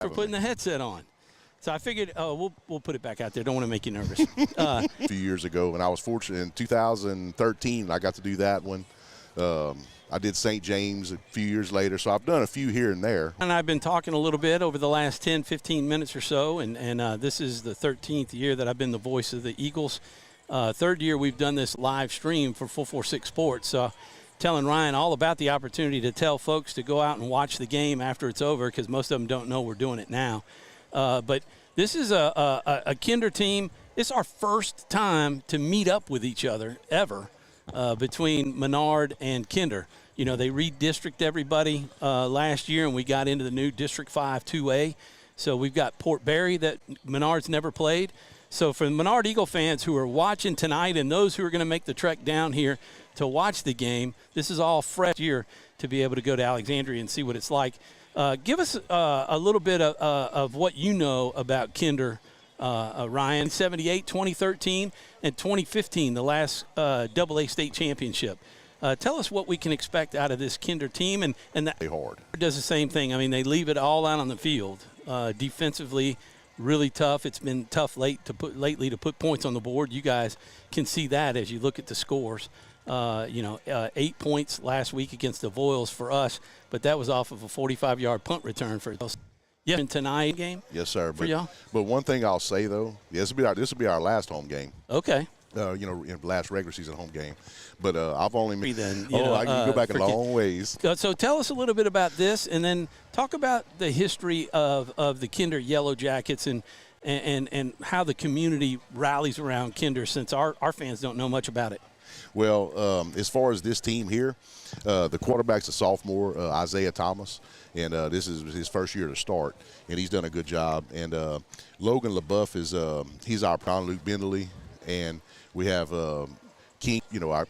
for putting the headset on. So I figured, we'll put it back out there. Don't want to make you nervous. A few years ago, and I was fortunate in 2013, I got to do that one. I did St. James a few years later, so I've done a few here and there. And I've been talking a little bit over the last 10, 15 minutes or so, and this is the 13th year that I've been the voice of the Eagles. Third year we've done this live stream for 446 Sports. So telling Ryan all about the opportunity to tell folks to go out and watch the game after it's over, because most of them don't know we're doing it now. But this is a Kinder team. It's our first time to meet up with each other ever between Menard and Kinder. You know, they redistrict everybody last year, and we got into the new District 5 2A. So we've got Port Barry that Menard's never played. So for the Menard Eagle fans who are watching tonight and those who are going to make the trek down here to watch the game, this is all fresh year to be able to go to Alexandria and see what it's like. Give us a little bit of what you know about Kinder, Ryan. 78, 2013, and 2015, the last AA state championship. Tell us what we can expect out of this Kinder team, and that hard. Does the same thing. I mean, they leave it all out on the field. Defensively, really tough. It's been tough lately to put points on the board. You guys can see that as you look at the scores. 8 points last week against the Voiles for us, but that was off of a 45-yard punt return for us. Yeah, in tonight game. Yes, sir. For y'all. But one thing I'll say though, this will be our last home game. Okay. Last regular season home game. But I've only I can go back a long ways. So tell us a little bit about this, and then talk about the history of the Kinder Yellow Jackets and how the community rallies around Kinder, since our fans don't know much about it. Well, as far as this team here, the quarterback's a sophomore, Isaiah Thomas, and this is his first year to start, and he's done a good job. And Logan LaBeouf he's our Luke Bentley, and we have King. Our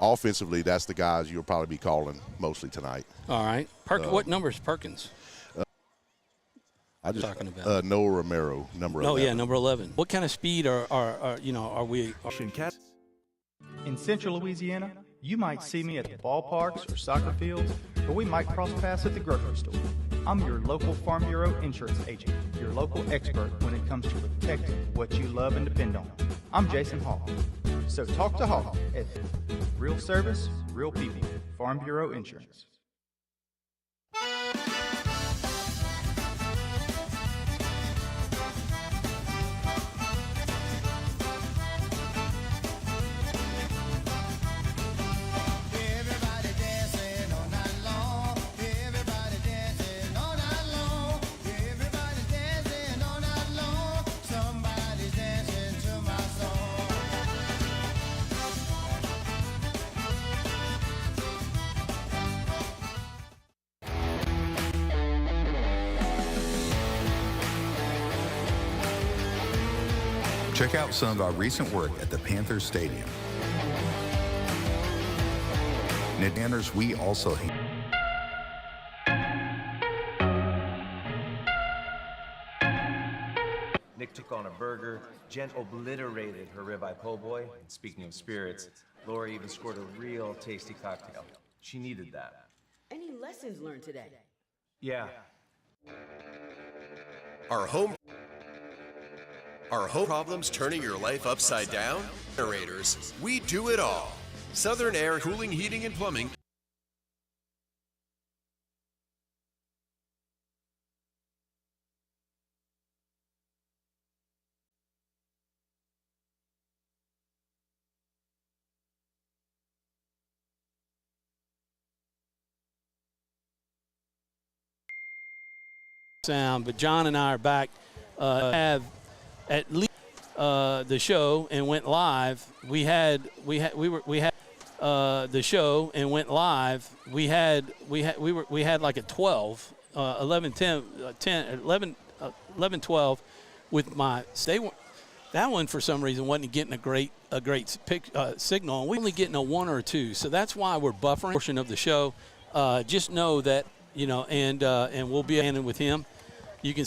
offensively, that's the guys you'll probably be calling mostly tonight. All right. what number is Perkins? Talking about Noah Romero, number 11. Oh yeah, number 11. What kind of speed are we? In Central Louisiana, you might see me at the ballparks or soccer fields, or we might cross paths at the grocery store. I'm your local Farm Bureau insurance agent, your local expert when it comes to protecting what you love and depend on. I'm Jason Hall. So talk to Hall at Real Service, Real People, Farm Bureau Insurance. Check out some of our recent work at the Panthers Stadium. Banners we also hate. Nick took on a burger. Jen obliterated her ribeye po' boy. And speaking of spirits, Lori even scored a real tasty cocktail. She needed that. Any lessons learned today? Yeah. Are home problems turning your life upside down? Generators, we do it all. Southern Air Cooling, Heating, and Plumbing. Sound, but John and I are back. Have at least the show and went live. We had the show and went live. We had like a 12, 11, 10, 11, 12 with my that one for some reason wasn't getting a great signal. We're only getting a 1 or a 2, so that's why we're buffering portion of the show. Just know that and we'll be ending with him. You can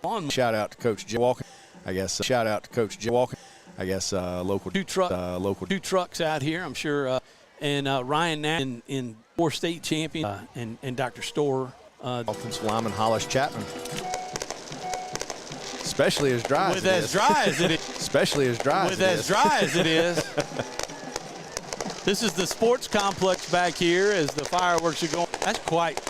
on shout out to Coach Jim Walker. I guess shout out to Coach Jim Walker. I guess local two trucks out here. I'm sure, and Ryan Nash in 4 state champion, and Dr. Storer Offensive lineman Hollis Chapman. Especially as dry as it is. With as dry as it is. Especially as dry as it is. With as dry as it is. This is the sports complex back here as the fireworks are going. That's quite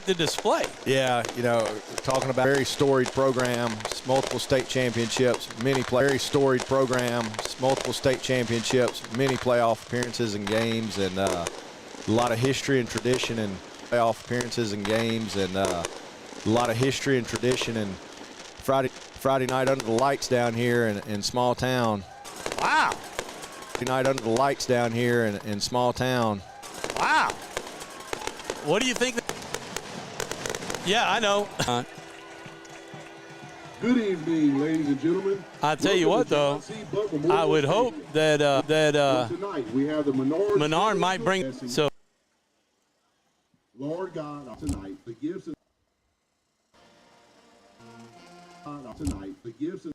the display. Yeah, you know, talking about very storied program, multiple state championships, many very storied program, multiple state championships, many playoff appearances and games, and a lot of history and tradition and playoff appearances and games, and a lot of history and tradition. And Friday night under the lights down here in small town. Wow. Friday night under the lights down here in small town. Wow. What do you think? Yeah, I know. Good evening, ladies and gentlemen. I tell you what, though, I would hope that tonight we have the Menard might bring so. Lord God, tonight the gifts of tonight the gifts of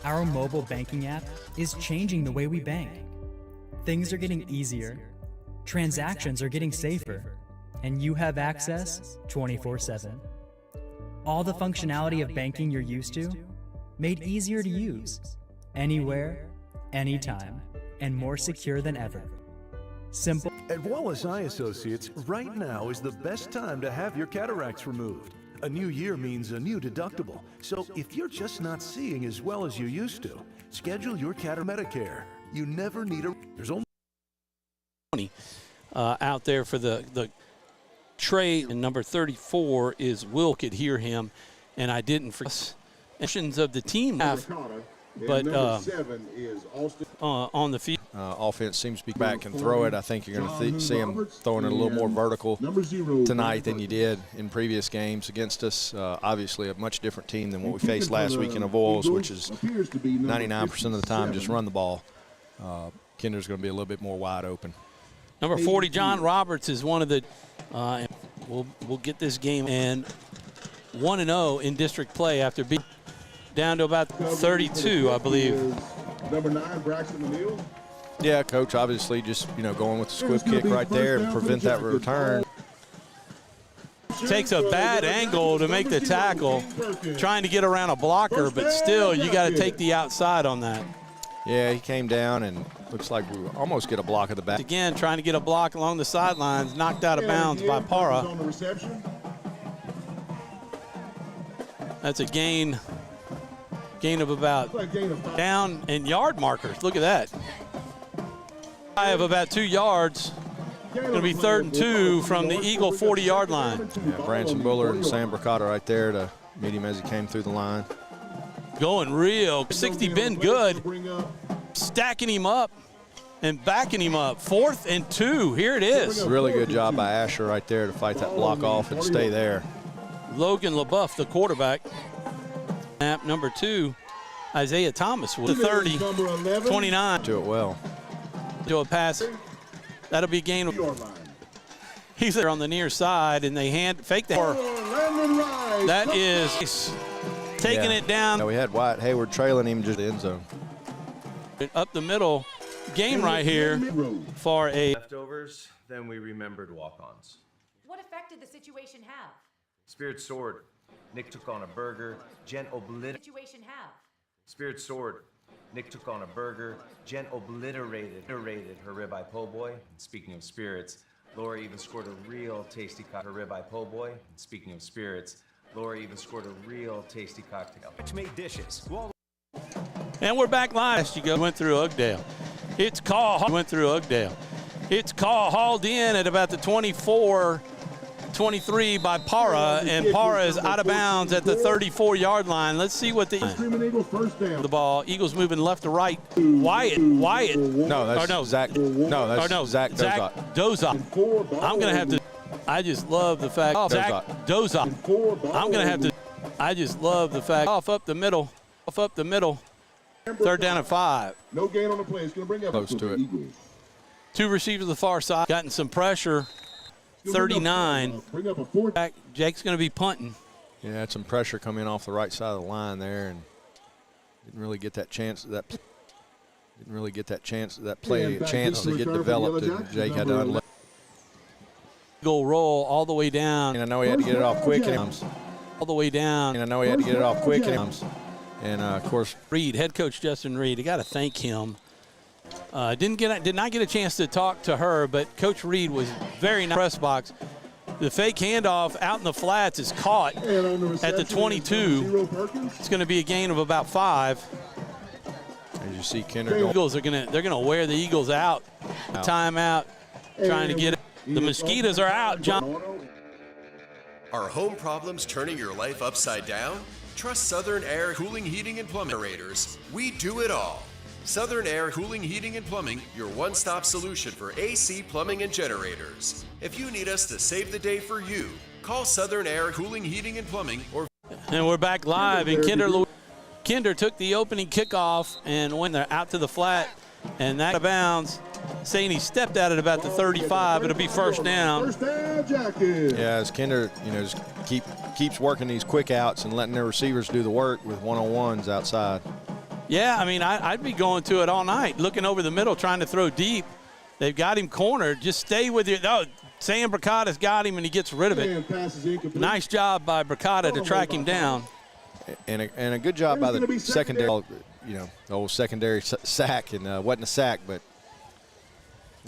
Our mobile banking app is changing the way we bank. Things are getting easier, transactions are getting safer, and you have access 24/7. All the functionality of banking you're used to, made easier to use, anywhere, anytime, and more secure than ever. Simple. At Wallace Eye Associates, right now is the best time to have your cataracts removed. A new year means a new deductible. So if you're just not seeing as well as you used to, schedule your Medicare. You never need a... There's only... out there for the trade, and number 34 is Will. Could hear him, and I didn't forget of the team half, but on the field. Offense seems to be back and throw it. I think you're going to see him throwing it a little more vertical tonight than you did in previous games against us. Obviously, a much different team than what we faced last week in Avoyelles, which is 99% of the time just run the ball. Kinder's going to be a little bit more wide open. Number 40, John Roberts, is one of the we'll get this game and 1-0 in district play after being down to about 32, I believe. Number 9, Braxton O'Neill. Yeah, Coach, obviously just, going with the squib kick right there to prevent that return. Takes a bad angle to make the tackle, trying to get around a blocker, but still you got to take the outside on that. Yeah, he came down and looks like we almost get a block at the back. Again, trying to get a block along the sidelines, knocked out of bounds by Para. That's a gain of about down and yard markers. Look at that. I have about 2 yards. Going to be 3rd and 2 from the Eagle 40-yard line. Yeah, Branson Bullard and Sam Bricata right there to meet him as he came through the line. Going real. 60 been good. Stacking him up and backing him up. 4th and 2. Here it is. Really good job by Asher right there to fight that block off and stay there. Logan LaBeouf, the quarterback. Snap number 2, Isaiah Thomas with the 30, 29. Do it well. To a pass. That'll be a gain. He's there on the near side, and they fake that. That is taking it down. Yeah, we had Wyatt Hayward trailing him to the end zone. Up the middle, game right here for a leftovers. Then we remembered walk-ons. What effect did the situation have? Spirit soared. Nick took on a burger. Jen obliterated. Situation have. Spirit soared. Nick took on a burger. Jen obliterated her ribeye po' boy. And speaking of spirits, Laura even scored a real tasty cocktail. Her ribeye po' boy. And speaking of spirits, Laura even scored a real tasty cocktail. Which made dishes. And we're back live. You went through Oakdale. It's call. Went through Oakdale. It's call hauled in at about the 24. 23 by Para, and Para is out of bounds at the 34-yard line. Let's see what the ball. Eagles moving left to right. Wyatt. No, that's Zach. No, that's Zach Dozak. I'm going to have to. I just love the fact. Zach Dozak. I'm going to have to. I just love the fact. Off up the middle. Third down and 5. No gain on the play. It's going to bring up close to it. Two receivers to the far side. Gotten some pressure. 39. Jake's going to be punting. Yeah, had some pressure coming off the right side of the line there, and didn't really get that chance. That chance to get developed. And Jake had to unload. Eagle roll all the way down. And I know he had to get it off quick. All the way down. And of course, Reed, head coach Justin Reed. I got to thank him. Did not get a chance to talk to her, but Coach Reed was very nice. Press box. The fake handoff out in the flats is caught at the 22. It's going to be a gain of about 5. As you see, Kinder. Eagles they're gonna wear the Eagles out. Timeout, trying to get it. The mosquitoes are out, John. Are home problems turning your life upside down? Trust Southern Air Cooling, Heating, and Plumbing Generators. We do it all. Southern Air Cooling, Heating, and Plumbing, your one-stop solution for AC, plumbing, and generators. If you need us to save the day for you, call Southern Air Cooling, Heating, and Plumbing. And we're back live in Kinder took the opening kickoff and went out to the flat, and that out of bounds. Saying he stepped at it about the 35. It'll be first down. Yeah, as Kinder, just keeps working these quick outs and letting their receivers do the work with one-on-ones outside. Yeah, I mean, I'd be going to it all night, looking over the middle, trying to throw deep. They've got him cornered. Just stay with you. Oh, Sam Bricata's got him, and he gets rid of it. Nice job by Bricata to track him down. And a good job by the secondary, the old secondary sack, and wasn't a sack, but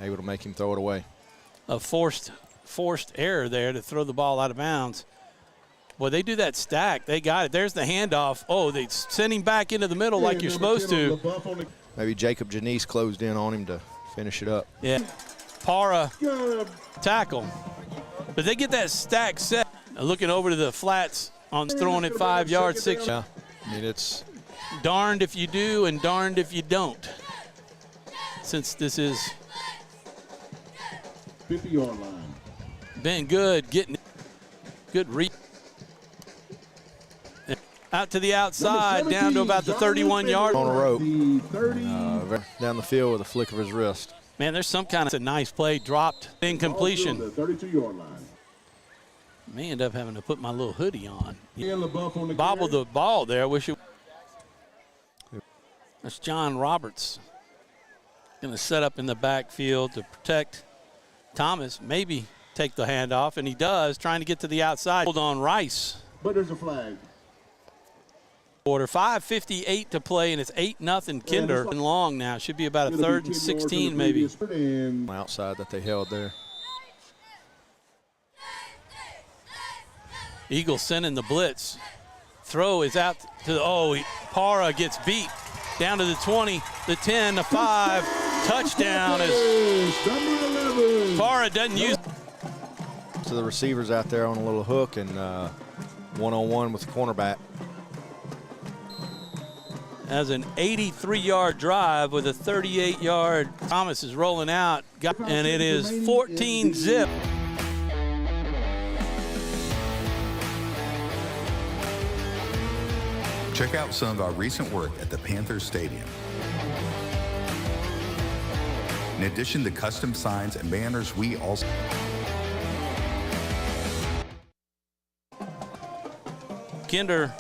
able to make him throw it away. A forced error there to throw the ball out of bounds. Well, they do that stack. They got it. There's the handoff. Oh, they send him back into the middle like you're supposed to. Maybe Jacob Janice closed in on him to finish it up. Yeah. Para tackle. But they get that stack set. Looking over to the flats on throwing it 5 yards, 6. Yeah. I mean, it's darned if you do and darned if you don't. Since this is 50-yard line. Been good, getting good read. Out to the outside, down to about the 31-yard. On a rope. Down the field with a flick of his wrist. Man, there's some kind of a nice play, dropped, incompletion. The 32-yard line. May end up having to put my little hoodie on. Bobbled the ball there. Wish it. That's John Roberts. Going to set up in the backfield to protect Thomas, maybe take the handoff, and he does, trying to get to the outside. Hold on Rice. But there's a flag. Quarter 5:58 to play, and it's 8-0 Kinder. And long now. Should be about a 3rd and 16 maybe. Outside that they held there. Eagles sending the blitz. Throw is out to Para gets beat. Down to the 20, the 10, the 5. Touchdown is Para doesn't use. To the receivers out there on a little hook and one-on-one with the cornerback. As an 83-yard drive with a 38-yard. Thomas is rolling out, and it is 14-zip. Check out some of our recent work at the Panthers Stadium. In addition to custom signs and banners, we also Kinder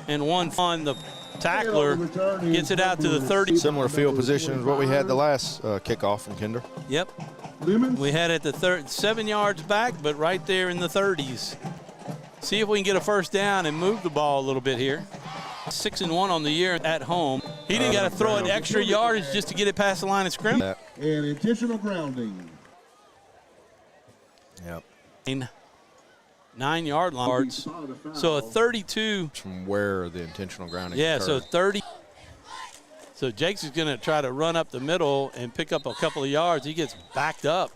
and one on the tackler gets it out to the 30. Similar field position as what we had the last kickoff from Kinder. Yep. We had it the 7 yards back, but right there in the 30s. See if we can get a first down and move the ball a little bit here. 6-1 on the year at home. He didn't got to throw it extra yardage just to get it past the line of scrimmage. And intentional grounding. Yep. 9-yard yards. So a 32. From where the intentional grounding Yeah, occurred. so 30. So Jakes is going to try to run up the middle and pick up a couple of yards. He gets backed up.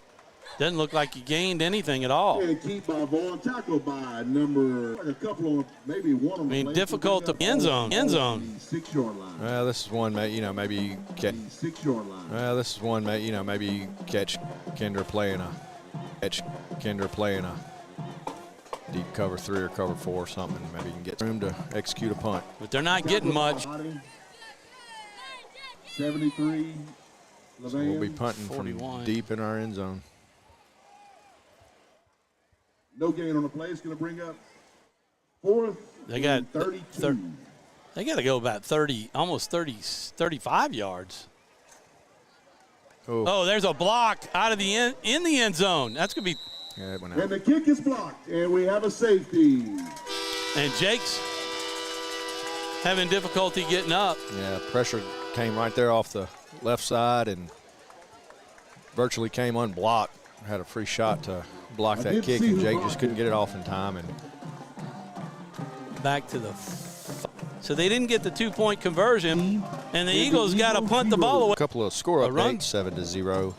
Doesn't look like he gained anything at all. And keep by Vaughn, tackled by number, a couple of, maybe one of them. I mean, difficult to end zone. End zone. 6-yard line. Well, this is one, maybe catch. 6-yard line. Well, this is one, maybe catch Kinder playing a deep cover 3 or cover 4 or something. Maybe you can get room to execute a punt. But they're not getting much. 73. So we'll be punting 41. from deep in our end zone. No gain on the play. It's going to bring up 4th. They got 32. They got to go about 30, almost 35 yards. Oh, there's a block out of the end, in the end zone. That's going to be. Yeah, it went out. And the kick is blocked, and we have a safety. And Jake's having difficulty getting up. Yeah, pressure came right there off the left side and virtually came unblocked. Had a free shot to block that kick, and Jake just couldn't get it off in time. And back to the. So they didn't get the 2-point conversion, and the Eagles got to punt the ball away. A couple of score updates, 7-0,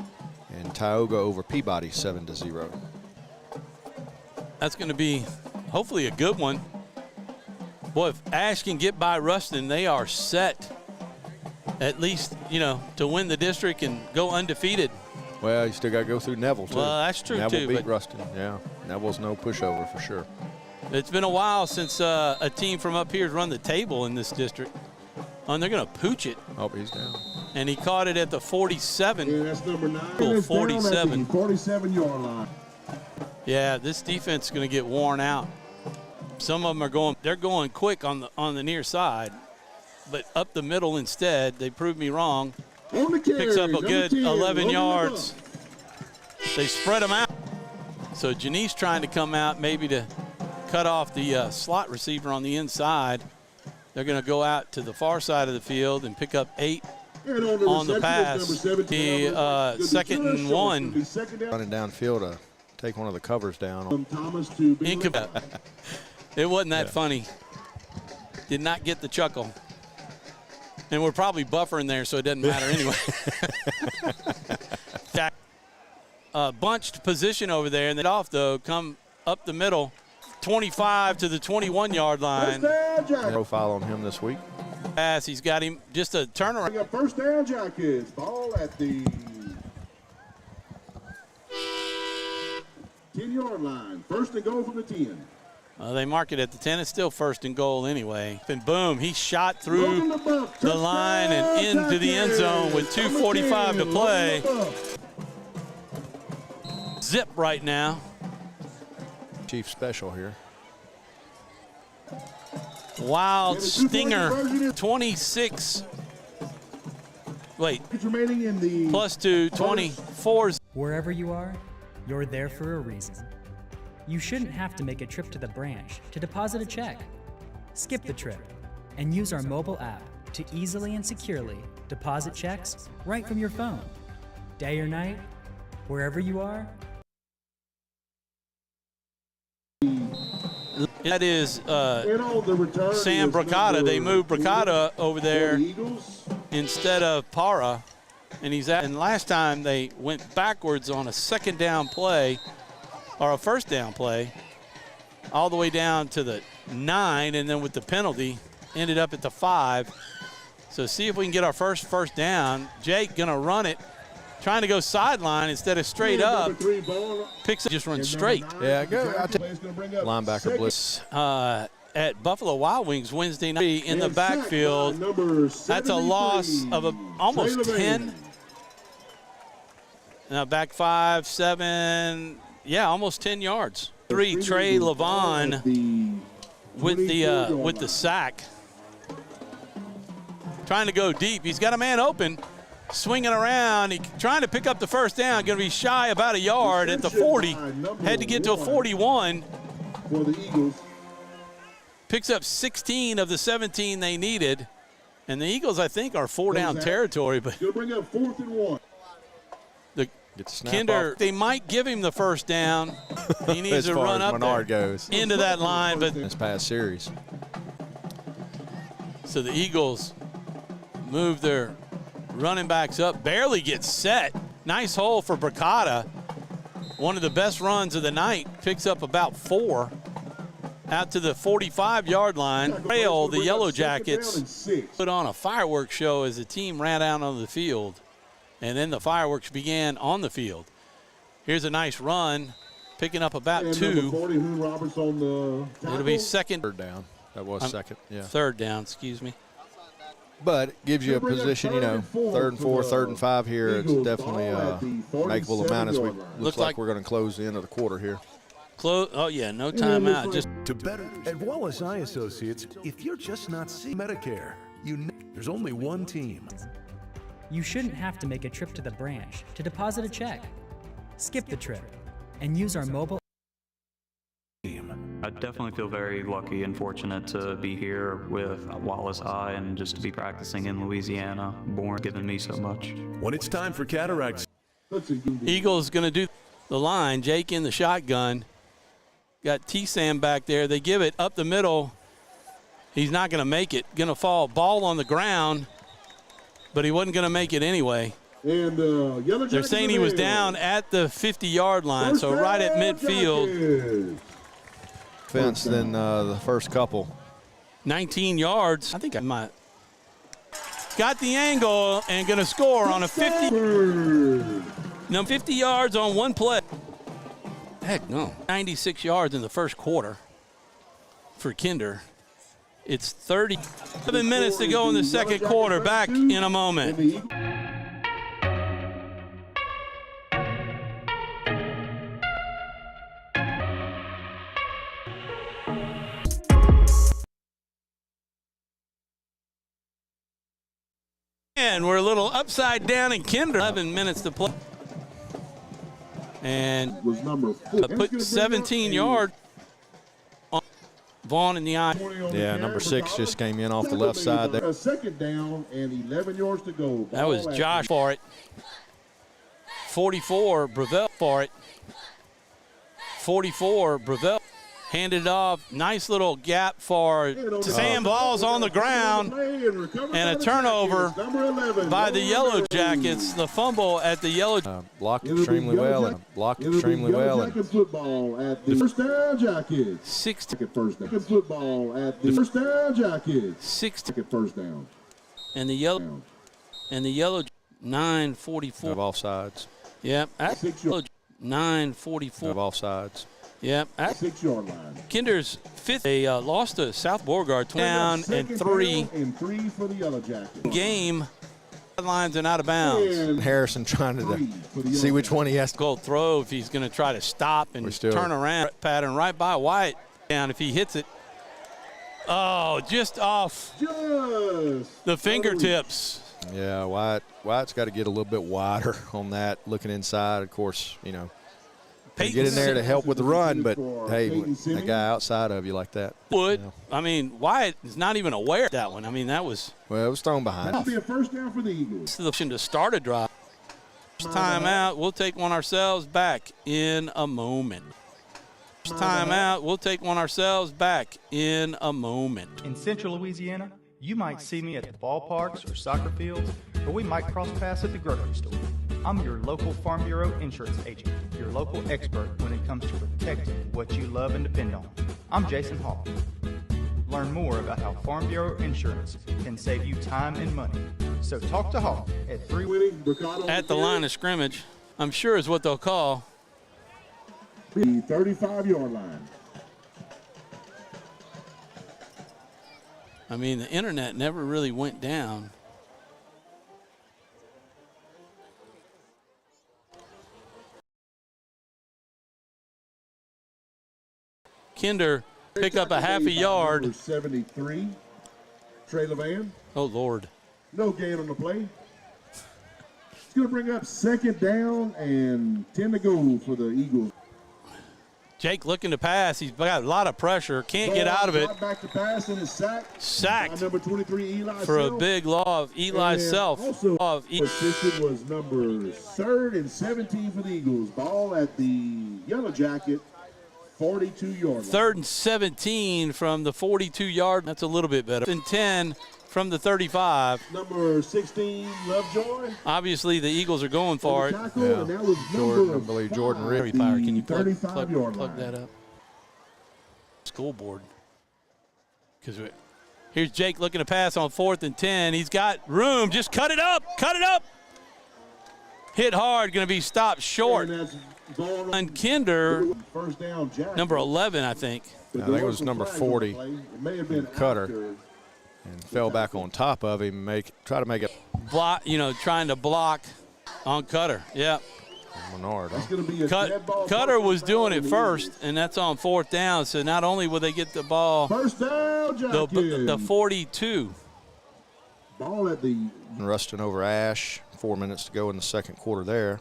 and Tioga over Peabody 7-0. That's going to be hopefully a good one. Boy, if Ash can get by Ruston, they are set at least, to win the district and go undefeated. Well, you still got to go through Neville, too. Well, that's true, Neville too. Neville beat Ruston, yeah. Neville's no pushover for sure. It's been a while since a team from up here has run the table in this district. And they're going to pooch it. Oh, he's down. And he caught it at the 47. Yeah, that's number 9. 47-yard line. Yeah, this defense is going to get worn out. Some of them they're going quick on the near side, but up the middle instead. They proved me wrong. Picks up a good 11 yards. They spread them out. So Janice trying to come out maybe to cut off the slot receiver on the inside. They're going to go out to the far side of the field and pick up 8 on the pass. The 2nd and 1. Running downfield to take one of the covers down. It wasn't that funny. Did not get the chuckle. And we're probably buffering there, so it doesn't matter anyway. Bunched position over there, and then off, though, come up the middle, 25 to the 21-yard line. Profile on him this week. Pass, he's got him just a turnaround. First down, Jackets. Ball at the 10-yard line. First and goal from the 10. They mark it at the 10. It's still 1st and goal anyway. And boom, he shot through the line and into the end zone with 2:45 to play. Zip right now. Chief special here. Wild stinger, 26. Wait, plus 2, 24. Wherever you are, you're there for a reason. You shouldn't have to make a trip to the branch to deposit a check. Skip the trip and use our mobile app to easily and securely deposit checks right from your phone. Day or night, wherever you are. That is Sam Bracata. They moved Bracata over there instead of Para. And last time they went backwards on a 2nd down play, or a 1st down play, all the way down to the 9, and then with the penalty, ended up at the 5. So see if we can get our first down. Jake gonna run it, trying to go sideline instead of straight up. Picks up, just run straight. Yeah, go. Linebacker blitz. At Buffalo Wild Wings Wednesday night in the backfield. That's a loss of almost 10. Now back 5, 7. Yeah, almost 10 yards. 3, Trey Levon with the sack. Trying to go deep. He's got a man open, swinging around. He trying to pick up the 1st down. Going to be shy about a yard at the 40. Had to get to a 41. For the Eagles. Picks up 16 of the 17 they needed. And the Eagles, I think, are 4-down territory. But Going to bring up 4th and 1. Kinder, they might give him the 1st down. He needs to run up Menard there goes into that line. But this past series. So the Eagles move their running backs up, barely get set. Nice hole for Bracata. one of the best runs of the night, picks up about 4 out to the 45-yard line. Trail the Yellow Jackets put on a fireworks show as the team ran out on the field, and then the fireworks began on the field. Here's a nice run, picking up about 2. 40, Roberts on the It'll be second. Third down. That was second, yeah. Third down, excuse me. But it gives you a position, you know, 3rd and 4, 3rd and 5 here. It's definitely a makeable amount as we looks like we're going to close the end of the quarter here. Oh, yeah, no timeout. Just To better at Wallace Eye Associates, if you're just not seeing Medicare, there's only one team. You shouldn't have to make a trip to the branch to deposit a check. Skip the trip and use our mobile. I definitely feel very lucky and fortunate to be here with Wallace Eye and just to be practicing in Louisiana. Born giving me so much. When it's time for cataracts, Eagles going to do the line. Jake in the shotgun. Got T-Sam back there. They give it up the middle. He's not going to make it. Going to fall. Ball on the ground, but he wasn't going to make it anyway. And they're saying he was down at the 50-yard line, so right at midfield. Fence than the first couple. 19 yards. I think I might. Got the angle and going to score on a 50. No, 50 yards on one play. Heck no. 96 yards in the first quarter for Kinder. It's 37 minutes to go in the second quarter. Back in a moment. And we're a little upside down in Kinder. 11 minutes to play. And put 17 yards on Vaughn in the eye. Yeah, number 6 just came in off the left side there. A second down and 11 yards to go. That was Josh for it. 44, Breville for it. 44, Breville. Handed off. Nice little gap for Sam. Ball's on the ground. And a turnover by the Yellow Jackets. The fumble at the Yellow Jackets. Blocked extremely well. And blocked extremely well. And football at the first down Jackets. 6 first down. Football at the first down Jackets. 6 first down. And the Yellow 9:44 of offsides. Yep. 9:44 of offsides. Yep. 6-yard line. Kinder's 5th. They lost to South Beauregard. Down and 3. And 3 for the Yellow Jackets. Game. Lines and out of bounds. And Harrison trying to see which one he has to go throw if he's going to try to stop and turn around. Pattern right by White. Down if he hits it. Oh, just off the fingertips. Yeah, White's got to get a little bit wider on that, looking inside. Of course, you know, get in there to help with the run, but hey, that guy outside of you like that. I mean, White is not even aware of that one. I mean, that was. Well, it was thrown behind. That'll be a first down for the Eagles. It's the option to start a drive. Timeout. We'll take one ourselves back in a moment. Timeout. We'll take one ourselves back in a moment. In Central Louisiana, you might see me at the ballparks or soccer fields, or we might cross paths at the grocery store. I'm your local Farm Bureau insurance agent, your local expert when it comes to protecting what you love and depend on. I'm Jason Hall. Learn more about how Farm Bureau insurance can save you time and money. So talk to Hall at 3 at the line of scrimmage. I'm sure is what they'll call the 35-yard line. I mean, the internet never really went down. Kinder pick up a half a yard. Number 73, Trey Levan. Oh, Lord. No gain on the play. It's going to bring up second down and 10 to go for the Eagles. Jake looking to pass. He's got a lot of pressure. Can't get out of it. Back to pass and is sacked. Number 23, Eli for Self. A big law of Eli Self. Also, assisted was number 3rd and 17 for the Eagles. Ball at the Yellow Jacket, 42-yard line. 3rd and 17 from the 42-yard. That's a little bit better. And 10 from the 35. Number 16, Lovejoy. Obviously, the Eagles are going for it. Tackle, and that was Jordan, I believe Jordan Rick. Power, can you plug 35-yard line. that up? School board. Because here's Jake looking to pass on 4th and 10. He's got room. Just cut it up. Cut it up. Hit hard. Going to be stopped short. And Kinder, first down, number 11, I think. I think it was number 40. Cutter. And fell back on top of him. Try to make it. Block, trying to block on Cutter. Yeah. Menard. Cutter was doing it first, and that's on 4th down. So not only will they get the ball, first down, the 42. Ball at the. Rustin over Ash. 4 minutes to go in the second quarter there.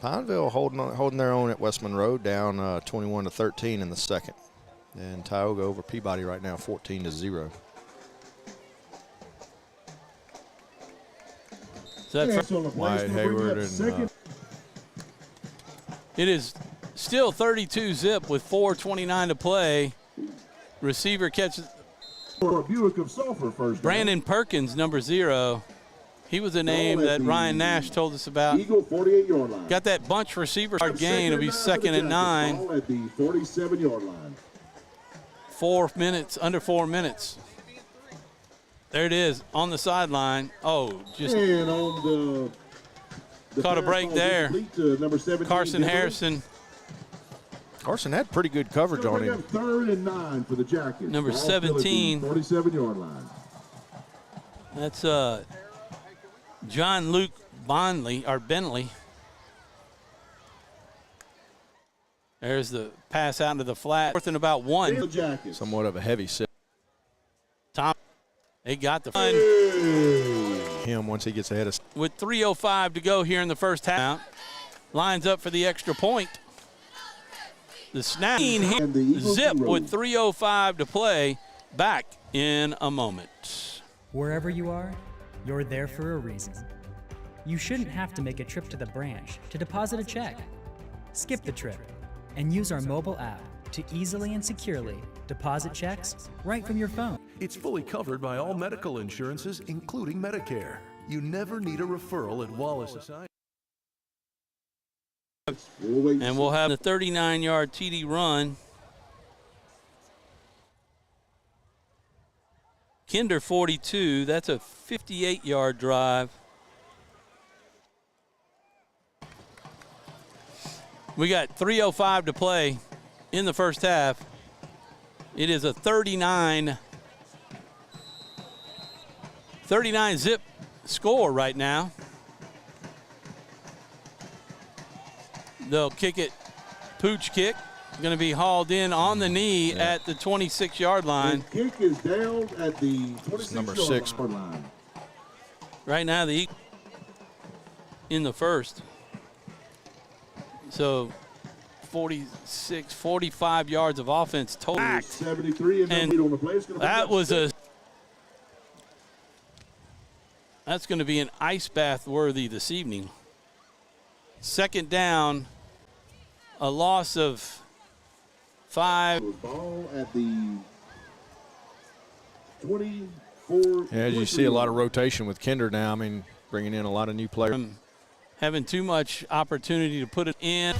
Pineville holding their own at Westman Road, down 21-13 in the second. And Tioga over Peabody right now, 14-0. So that's Wyatt Hayward and it is still 32-zip with 4:29 to play. Receiver catches. Buick of Sulphur first. Brandon Perkins, number 0. He was a name that Ryan Nash told us about. Eagle 48-yard line. Got that bunch receiver gain. It'll be 2nd and 9. Ball at the 47-yard line. 4 minutes, under 4 minutes. There it is on the sideline. Oh, just and on the caught a break there. Number 17, Carson Harrison. Carson had pretty good coverage on him. 3rd and 9 for the Jackets. Number 17. 47-yard line. That's John Luke Bentley. There's the pass out into the flat. 4th and about 1. Somewhat of a heavy set. Tom, they got the fun. Him once he gets ahead of. With 3:05 to go here in the first half. Lines up for the extra point. The snap zip with 3:05 to play. Back in a moment. Wherever you are, you're there for a reason. You shouldn't have to make a trip to the branch to deposit a check. Skip the trip and use our mobile app to easily and securely deposit checks right from your phone. It's fully covered by all medical insurances, including Medicare. You never need a referral at Wallace Society. And we'll have the 39-yard TD run. Kinder 42, that's a 58-yard drive. We got 3:05 to play in the first half. It is a 39 zip score right now. They'll kick it, pooch kick. Going to be hauled in on the knee at the 26-yard line. The kick is down at the 26-yard line. Right now, the in the first. So 45 yards of offense total. 73 and on the play. That's going to be an ice bath worthy this evening. 2nd down, a loss of 5. Ball at the 24. Yeah, you see a lot of rotation with Kinder now. I mean, bringing in a lot of new players. Having too much opportunity to put it in.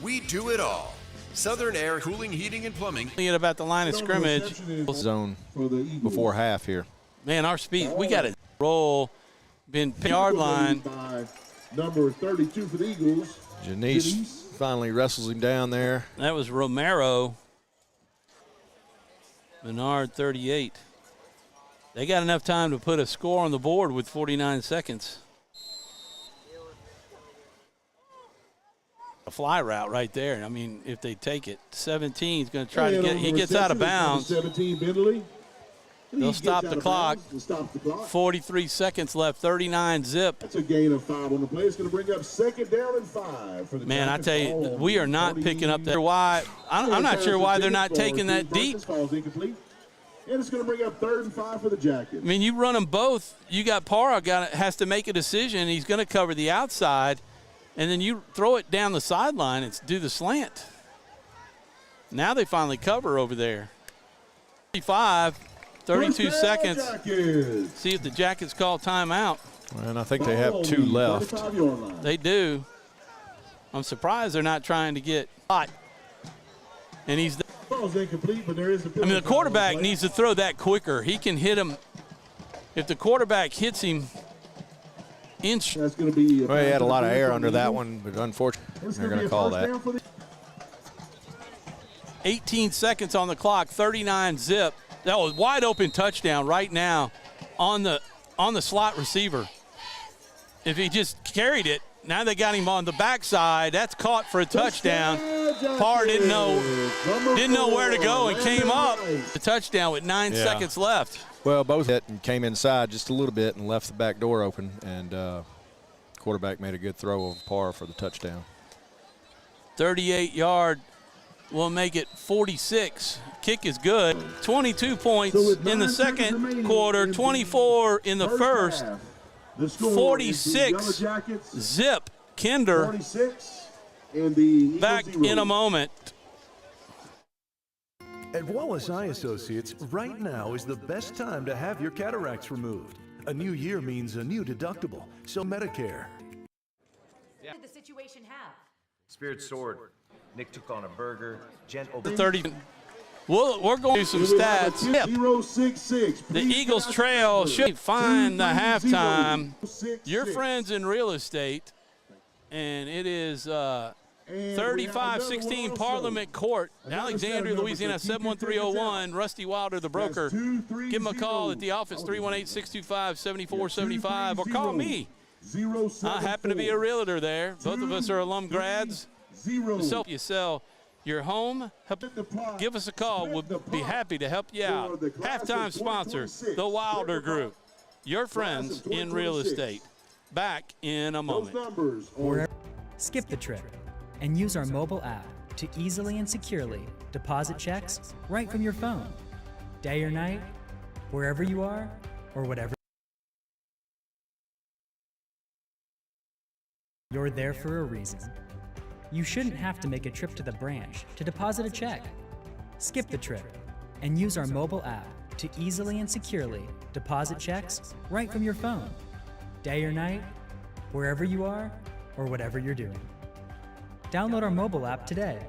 We do it all. Southern Air Cooling, Heating, and Plumbing. At about the line of scrimmage. Zone before half here. Man, our speed, we got to roll. Been yard line. Number 32 for the Eagles. Janice finally wrestles him down there. That was Romero. Menard 38. They got enough time to put a score on the board with 49 seconds. A fly route right there. I mean, if they take it, 17 is going to try to get. He gets out of bounds. 17 Bentley. They'll stop the clock. 43 seconds left, 39 zip. That's a gain of 5 on the play. It's going to bring up 2nd down and 5 for the Man, I Jackets. tell you, we are not picking up that. Why? I'm not sure why they're not taking that deep. Ball's incomplete. And it's going to bring up 3rd and 5 for the Jackets. I mean, you run them both. You got Parra has to make a decision. He's going to cover the outside, and then you throw it down the sideline and do the slant. Now they finally cover over there. 32 seconds. Jackets. See if the Jackets call timeout. And I think they have 2 left. They do. I'm surprised they're not trying to get hot. And he's. Ball's incomplete, but there is a The quarterback needs to throw that quicker. He can hit him. If the quarterback hits him, that's going to be. Well, he had a lot of air under that one, but unfortunately, they're going to call that. 18 seconds on the clock, 39 zip. That was wide open touchdown right now on the slot receiver. If he just carried it, now they got him on the backside. That's caught for a touchdown. Parr didn't know where to go and came up the touchdown with 9 seconds left. Well, both hit and came inside just a little bit and left the back door open, and quarterback made a good throw of Parr for the touchdown. 38-yard will make it 46. Kick is good. 22 points in the second quarter, 24 in the first. 46 zip. Kinder back in a moment. At Wallace Eye Associates, right now is the best time to have your cataracts removed. A new year means a new deductible, so Medicare. What did the situation have? Spirit soared. Nick took on a burger. Jen The 30. We're going to do some stats. The Eagles trail should find the halftime. Your friends in real estate, and it is 35-16 Parliament Court, Alexandria, Louisiana, 71301. Rusty Wilder, the broker. Give him a call at the office, 318-625-7475, or call me. I happen to be a realtor there. Both of us are alum grads. So you sell your home, give us a call. We'll be happy to help you out. Halftime sponsor, the Wilder Group. Your friends in real estate. Back in a moment. Skip the trip and use our mobile app to easily and securely deposit checks right from your phone. Day or night, wherever you are, or whatever. You're there for a reason. You shouldn't have to make a trip to the branch to deposit a check. Skip the trip and use our mobile app to easily and securely deposit checks right from your phone. Day or night, wherever you are, or whatever you're doing. Download our mobile app today.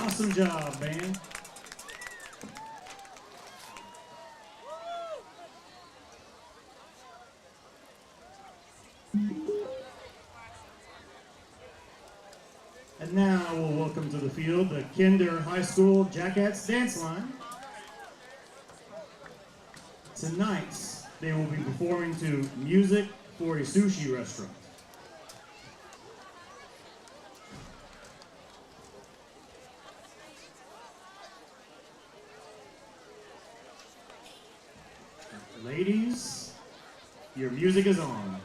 Awesome job, man. And now we'll welcome to the field the Kinder High School Jackettes Dance Line. Tonight, they will be performing to Music for a Sushi Restaurant. Ladies, your music is on.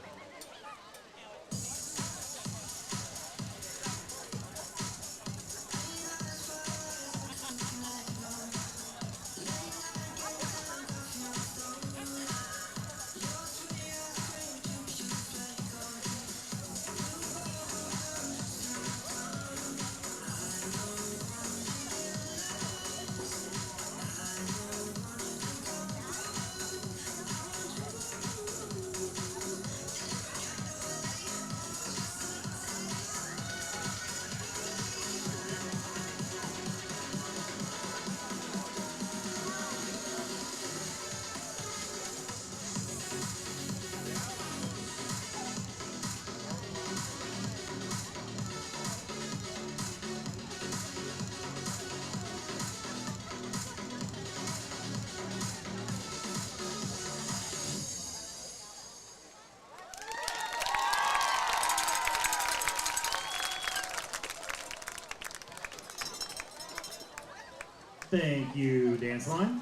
Thank you, Dance Line.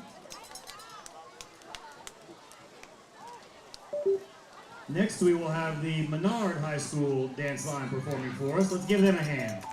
Next, we will have the Menard High School Dance Line performing for us. Let's give them a hand.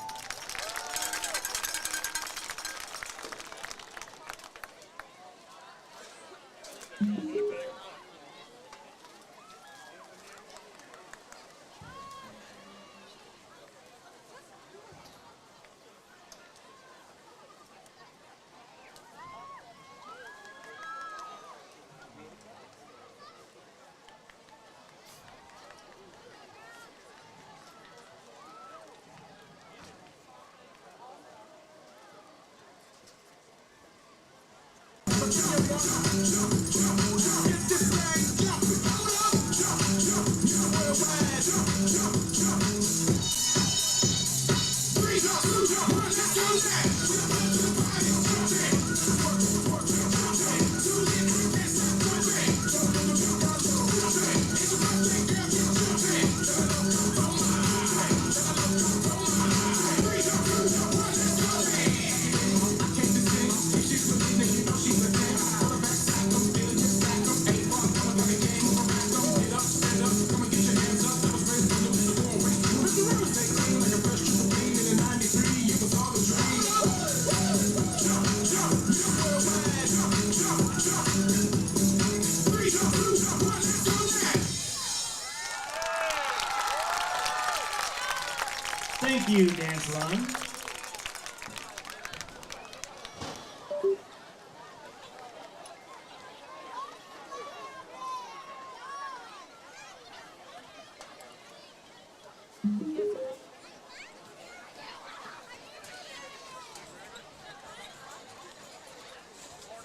Thank you, Dance Line.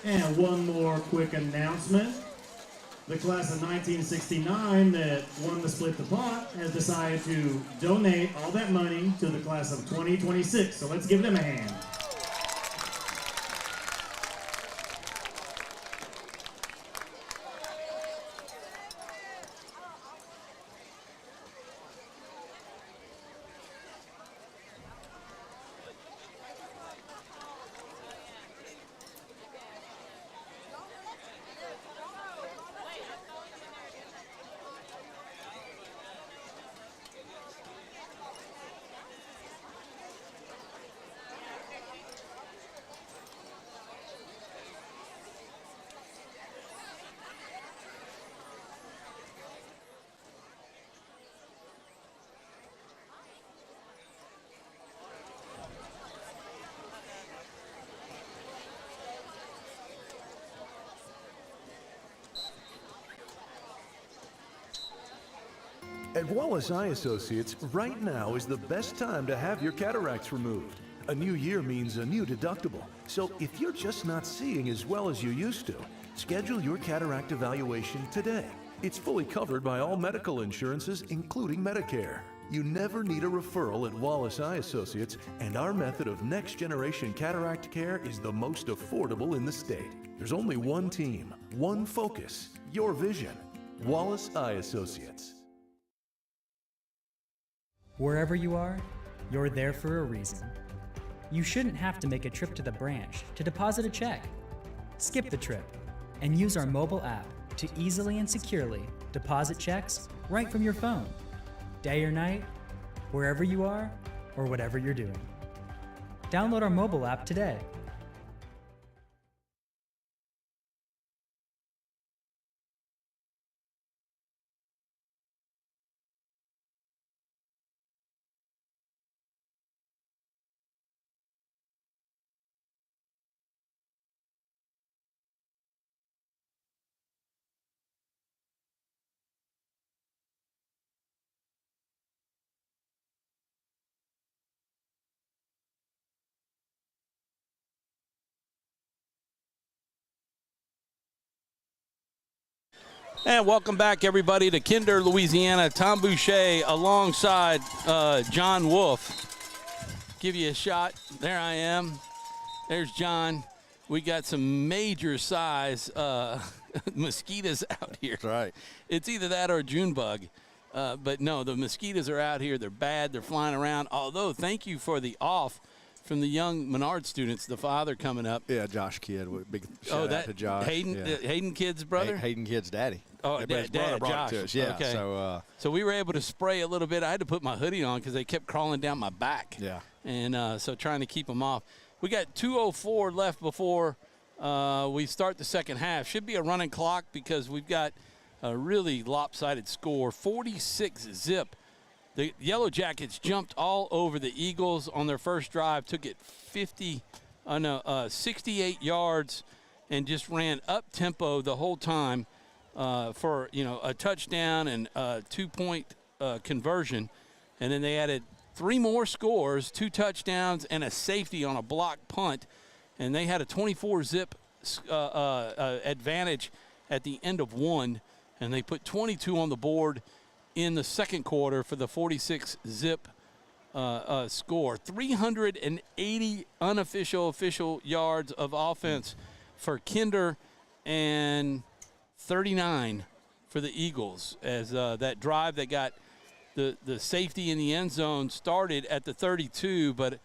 And one more quick announcement. The class of 1969 that won the Split the Pot has decided to donate all that money to the class of 2026. So let's give them a hand. At Wallace Eye Associates, right now is the best time to have your cataracts removed. A new year means a new deductible. So if you're just not seeing as well as you used to, schedule your cataract evaluation today. It's fully covered by all medical insurances, including Medicare. You never need a referral at Wallace Eye Associates, and our method of next-generation cataract care is the most affordable in the state. There's only one team, one focus, your vision. Wallace Eye Associates. Wherever you are, you're there for a reason. You shouldn't have to make a trip to the branch to deposit a check. Skip the trip and use our mobile app to easily and securely deposit checks right from your phone. Day or night, wherever you are, or whatever you're doing. Download our mobile app today. And welcome back, everybody, to Kinder, Louisiana. Tom Bouchie alongside John Wolf. Give you a shot. There I am. There's John. We got some major size mosquitoes out here. That's right. It's either that or a June bug. But no, the mosquitoes are out here. They're bad. They're flying around. Although, thank you for the off from the young Menard students, the father coming up. Yeah, Josh Kidd. Big shout out to Josh. Hayden, yeah. Hayden Kidd's brother? Hayden Kidd's daddy. Oh, His Dad, brother brought Josh. it to us. Yeah. Okay. So we were able to spray a little bit. I had to put my hoodie on because they kept crawling down my back. Yeah. And so trying to keep them off. We got 2:04 left before we start the second half. Should be a running clock because we've got a really lopsided score, 46-0. The Yellow Jackets jumped all over the Eagles on their first drive, took it 68 yards, and just ran up tempo the whole time for a touchdown and a 2-point conversion, and then they added 3 more scores, 2 touchdowns and a safety on a block punt, and they had a 24-zip advantage at the end of 1, and they put 22 on the board in the second quarter for the 46-zip score. 380 official yards of offense for Kinder and 39 for the Eagles as that drive that got the safety in the end zone started at the 32, but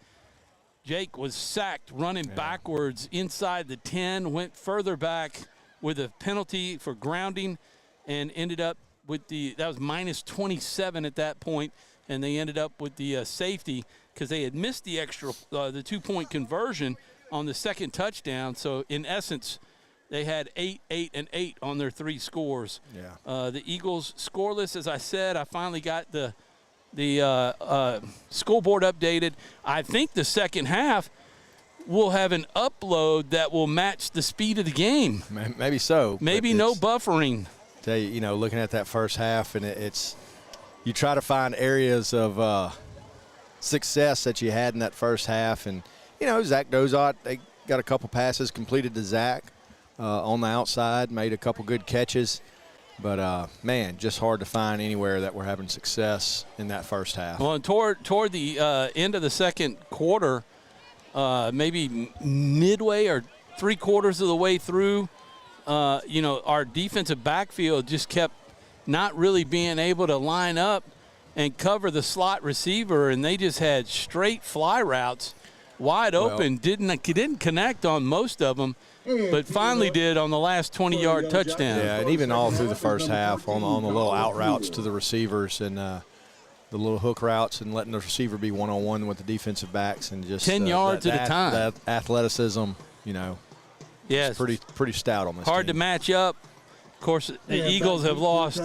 Jake was sacked running backwards inside the 10, went further back with a penalty for grounding, and ended up with that was minus 27 at that point, and they ended up with the safety because they had missed the extra, the 2-point conversion on the second touchdown. So in essence, they had 8, 8, and 8 on their 3 scores. Yeah. The Eagles scoreless, as I said. I finally got the scoreboard updated. I think the second half will have an upload that will match the speed of the game. Maybe so. Maybe no buffering. Tell you, looking at that first half, and you try to find areas of success that you had in that first half, and Zach Dozot, they got a couple passes completed to Zach on the outside, made a couple good catches, but man, just hard to find anywhere that we're having success in that first half. Well, and toward the end of the second quarter, maybe midway or 3/4 of the way through, our defensive backfield just kept not really being able to line up and cover the slot receiver, and they just had straight fly routes wide open. Didn't connect on most of them, but finally did on the last 20-yard touchdown. Yeah, and even all through the first half on the little out routes to the receivers and the little hook routes and letting the receiver be one-on-one with the defensive backs and just 10 yards at a time. That athleticism, Yes. It's pretty stout on this Hard team. to match up. Of course, the Eagles have lost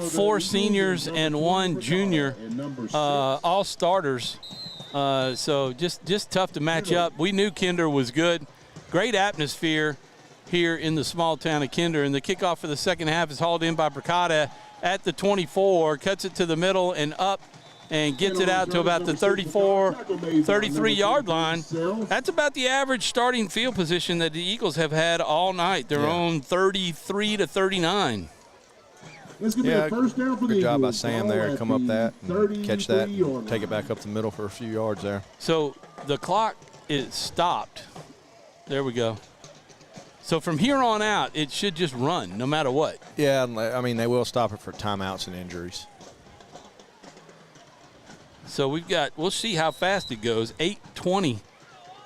4 seniors and 1 junior, all starters. So just tough to match up. We knew Kinder was good. Great atmosphere here in the small town of Kinder. And the kickoff for the second half is hauled in by Bricata at the 24, cuts it to the middle and up and gets it out to about the 34, 33-yard line. That's about the average starting field position that the Eagles have had all night, their own 33 to 39. Yeah, good job by Sam there. Come up that and catch that and take it back up the middle for a few yards there. So the clock is stopped. There we go. So from here on out, it should just run no matter what. Yeah, I mean, they will stop it for timeouts and injuries. So we'll see how fast it goes. 8:20.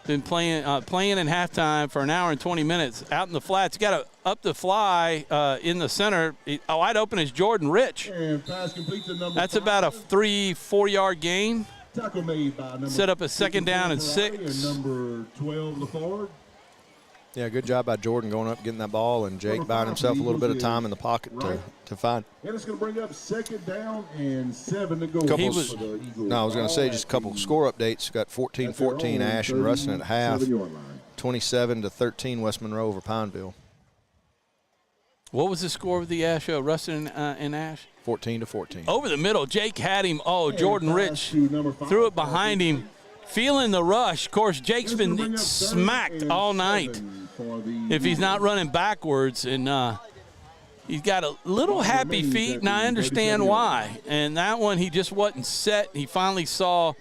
Been playing in halftime for an hour and 20 minutes out in the flats. Got to up the fly in the center. Wide open is Jordan Rich. And pass complete to number That's 5. about a 3-4 yard gain. Tackle made by number Set up a second down and 6. And number 12, LaFord. Yeah, good job by Jordan going up, getting that ball, and Jake buying himself a little bit of time in the pocket to find. And it's going to bring up second down and 7 to go. I was going to say just a couple score updates. Got 14-14 Ash and Ruston at half. 27-13 West Monroe over Pineville. What was the score of the Ash, Ruston and Ash? 14-14. Over the middle, Jake had him. Oh, Jordan Rich threw it behind him. Feeling the rush. Of course, Jake's been smacked all night if he's not running backwards. And he's got a little happy feet, and I understand why. And that one, he just wasn't set. He finally saw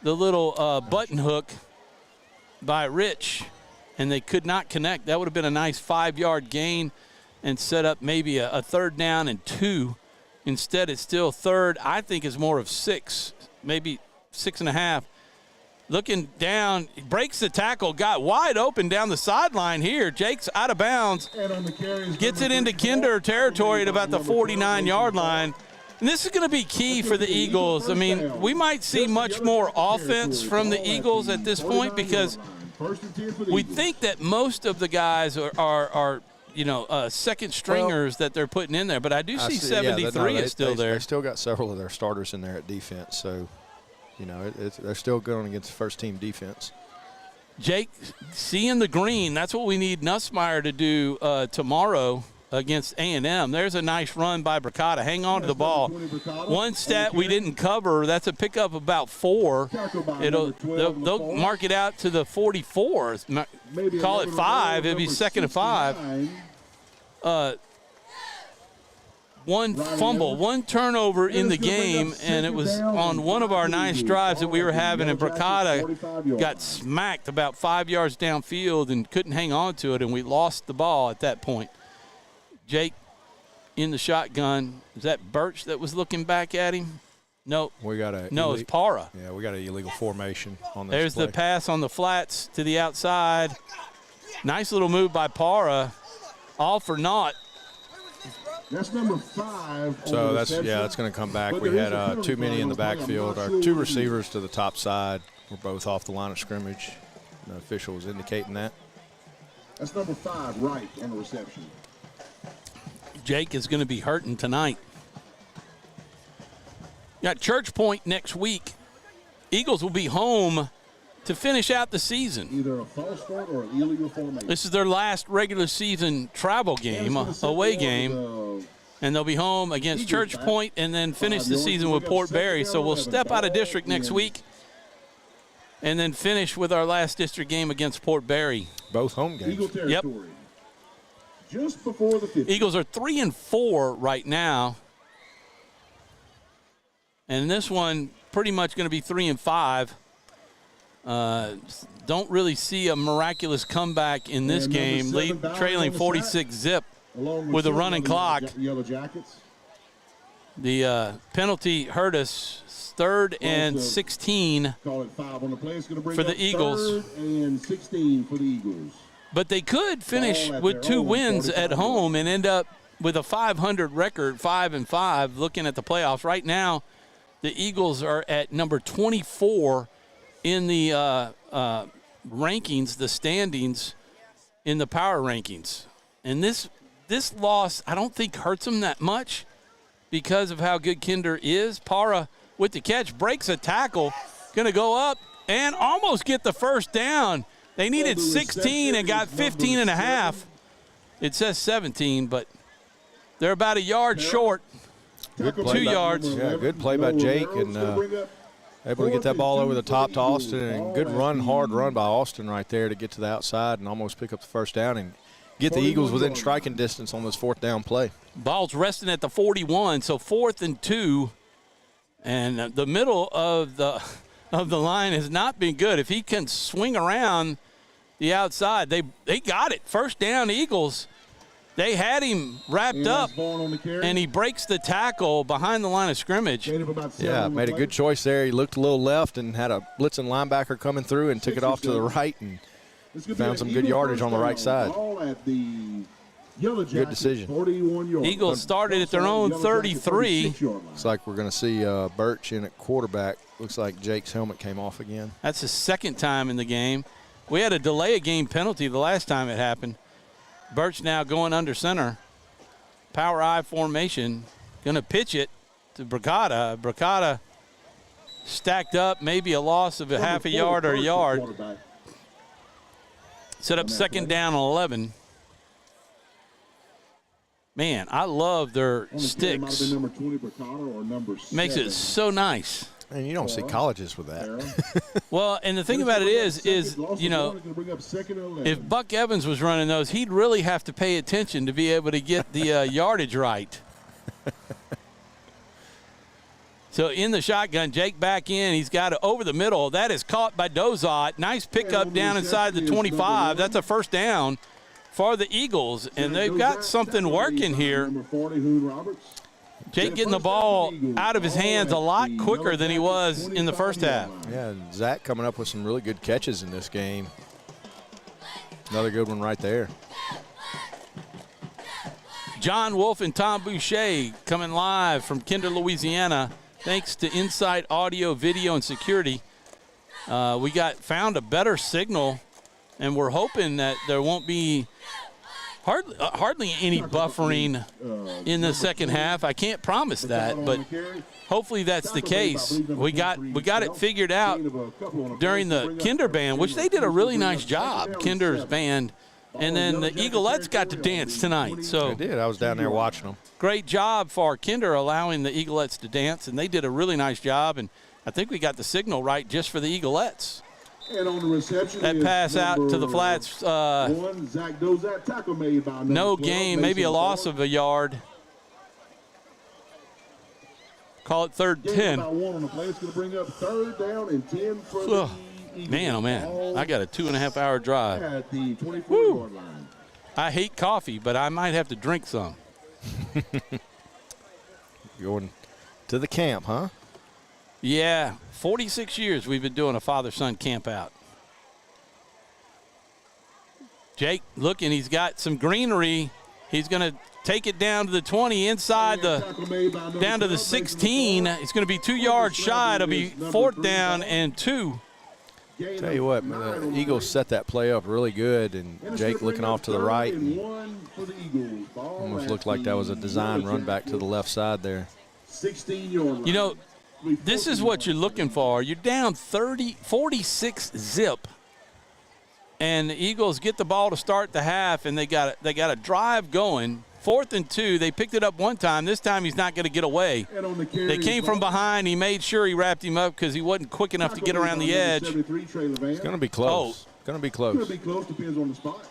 the little button hook by Rich, and they could not connect. That would have been a nice 5-yard gain and set up maybe a third down and 2. Instead, it's still third. I think it's more of 6, maybe 6.5. Looking down, breaks the tackle, got wide open down the sideline here. Jake's out of bounds, gets it into Kinder territory at about the 49-yard line. And this is going to be key for the Eagles. I mean, we might see much more offense from the Eagles at this point because we think that most of the guys are second stringers that they're putting in there. But I do see 73 is still there. They still got several of their starters in there at defense, so – they're still going against first-team defense. Jake, seeing the green, that's what we need Nussmeier to do tomorrow against A&M. There's a nice run by Bricata. Hang on to the ball. One stat we didn't cover, that's a pickup about 4. They'll mark it out to the 44. Call it 5. It'll be 2nd and 5. One fumble, one turnover in the game, and it was on one of our nice drives that we were having, and Bricata got smacked about 5 yards downfield and couldn't hang on to it, and we lost the ball at that point. Jake in the shotgun. Is that Birch that was looking back at him? No. It's Para. Yeah, we got an illegal formation on this There's play. the pass on the flats to the outside. Nice little move by Para. All for naught. That's number 5. So that's going to come back. We had too many in the backfield. Our 2 receivers to the top side were both off the line of scrimmage. The official was indicating that. That's number 5, right, on the reception. Jake is going to be hurting tonight. Got Church Point next week. Eagles will be home to finish out the season. Either a false start or an illegal formation. This is their last regular season travel game, away game, and they'll be home against Church Point and then finish the season with Port Barry. So we'll step out of district next week and then finish with our last district game against Port Barry. Both home games. Eagle territory. Yep. Just before the 50. Eagles are 3-4 right now. And this one pretty much going to be 3-5. Don't really see a miraculous comeback in this game, trailing 46-zip with a running clock. Yellow Jackets. The penalty hurt us. 3rd and 16 Call it 5 on the play. It's going to bring for the Eagles. 3rd and 16 for the Eagles. But they could finish with 2 wins at home and end up with a 500 record, 5-5, looking at the playoffs. Right now, the Eagles are at number 24 in the rankings, the standings in the power rankings. And this loss, I don't think hurts them that much because of how good Kinder is. Para with the catch, breaks a tackle, going to go up and almost get the first down. They needed 16 and got 15.5. It says 17, but they're about a yard short. Good play 2 yards. Yeah, good play by Jake, and able to get that ball over the top to Austin, and good run, hard run by Austin right there to get to the outside and almost pick up the first down and get the Eagles within striking distance on this 4th down play. Ball's resting at the 41, so 4th and 2, and the middle of the line has not been good. If he can swing around the outside, they got it. First down, Eagles. They had him wrapped up, and he breaks the tackle behind the line of scrimmage. Yeah, made a good choice there. He looked a little left and had a blitzing linebacker coming through and took it off to the right and found some good yardage on the right side. Good decision. Eagles started at their own 33. Looks like we're going to see Birch in at quarterback. Looks like Jake's helmet came off again. That's the 2nd time in the game. We had a delay of game penalty the last time it happened. Birch now going under center. Power I formation. Going to pitch it to Bracata. Bracata stacked up, maybe a loss of a half a yard or a yard. Set up 2nd down and 11. Man, I love their sticks. Makes it so nice. And you don't see colleges with that. Well, and the thing about it is, you know, if Buck Evans was running those, he'd really have to pay attention to be able to get the yardage right. So in the shotgun, Jake back in. He's got it over the middle. That is caught by Dozot. Nice pickup down inside the 25. That's a first down for the Eagles, and they've got something working here. Jake getting the ball out of his hands a lot quicker than he was in the first half. Yeah, Zach coming up with some really good catches in this game. Another good one right there. John Wolf and Tom Boucher coming live from Kinder, Louisiana. Thanks to Insight Audio, Video, and Security. We found a better signal, and we're hoping that there won't be hardly any buffering in the second half. I can't promise that, but hopefully that's the case. We got it figured out during the Kinder band, which they did a really nice job, Kinder's band. And then the Eaglettes got to dance tonight. So they did. I was down there watching them. Great job for Kinder allowing the Eaglettes to dance, and they did a really nice job. And I think we got the signal right just for the Eaglettes. And on the reception, that pass out to the flats. Zach Dozat, tackle made by no gain, maybe a loss of a yard. Call it 3rd and 10. It's going to bring up 3rd down and 10 for the Eagles. Man, oh man, I got a 2.5-hour drive. At the 24-yard line. I hate coffee, but I might have to drink some. Going to the camp, huh? Yeah, 46 years we've been doing a father-son camp out. Jake looking, he's got some greenery. He's going to take it down to the 20, inside down to the 16. It's going to be 2 yards shy. It'll be 4th down and 2. Tell you what, the Eagles set that play up really good, and Jake looking off to the right. And almost looked like that was a design run back to the left side there. 16-yard line. You know, this is what you're looking for. You're down 46 zip, and the Eagles get the ball to start the half, and they got a drive going. 4th and 2. They picked it up one time. This time he's not going to get away. They came from behind. He made sure he wrapped him up because he wasn't quick enough to get around the edge. It's going to be close. Going to be close. Going to be close. Depends on the spot.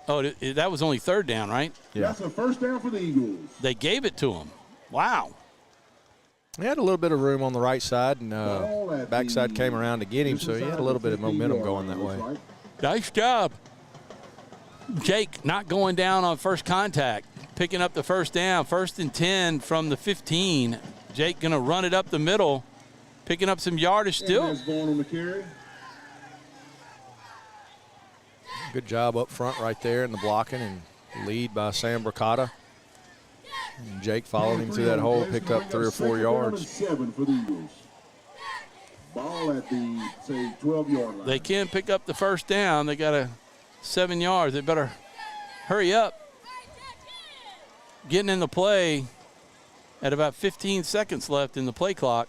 Oh, that was only 3rd down, right? Yeah. That's a first down for the Eagles. They gave it to him. Wow. He had a little bit of room on the right side, and backside came around to get him, so he had a little bit of momentum going that way. Nice job. Jake not going down on first contact, picking up the first down, 1st and 10 from the 15. Jake going to run it up the middle, picking up some yardage still. Good job up front right there in the blocking and lead by Sam Bracata. And Jake followed him through that hole, picked up 3 or 4 yards. 7 for the Eagles. Ball at the, say, 12-yard line. They can pick up the first down. They got 7 yards. They better hurry up. Getting in the play at about 15 seconds left in the play clock.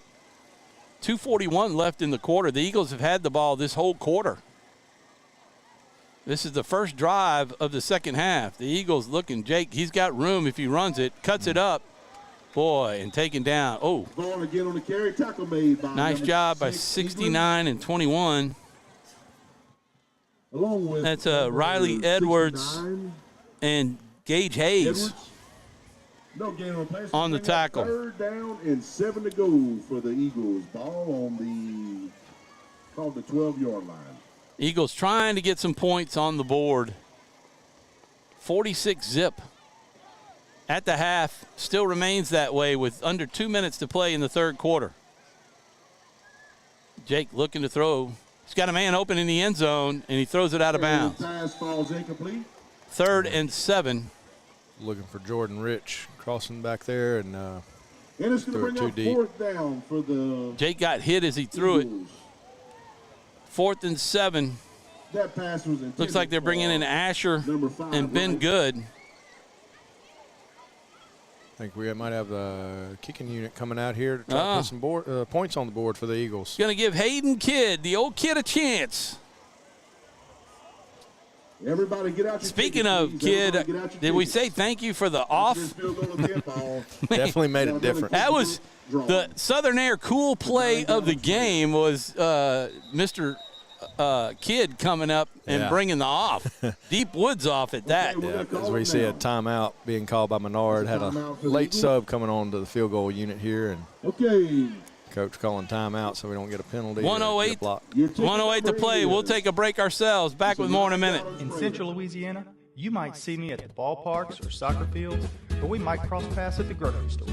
2:41 left in the quarter. The Eagles have had the ball this whole quarter. This is the first drive of the second half. The Eagles looking, Jake, he's got room if he runs it, cuts it up, Boy, and taken down. Oh, Ball again on the carry. Tackle made by nice number job by 6, 69 and 21. Along with That's Riley Edwards 69. and Gage Hayes Edwards. No gain on play. on the tackle. 3rd down and 7 to go for the Eagles. Ball on the 12-yard line. Eagles trying to get some points on the board. 46 zip. At the half, still remains that way with under 2 minutes to play in the 3rd quarter. Jake looking to throw. He's got a man open in the end zone, and he throws it out of bounds. Pass falls incomplete. 3rd and 7. Looking for Jordan Rich crossing back there, and it's going to threw it bring too up deep. 4th down for the Jake got hit as he threw it. Eagles. 4th and 7. That pass was intended Looks like they're bringing in for Asher number 5, and Ben right? Good. I think we might have the kicking unit coming out here to try to put some points on the board for the Eagles. Going to give Hayden Kidd, the old kid, a chance. Everybody get out your Speaking tickets, of please. Kid, Everybody get out your did we tickets. say thank you for the off? This field goal at the end, Paul. Definitely made it different. That was the Southern Air cool play of the game was Mr. Kidd coming up and bringing the off. Deep Woods off at that. As we see a timeout being called by Menard, had a late sub coming on to the field goal unit here, and coach calling timeout so we don't get a penalty. 108, 108 to play. We'll take a break ourselves. Back with more in a minute. In Central Louisiana, you might see me at the ballparks or soccer fields, or we might cross paths at the grocery store.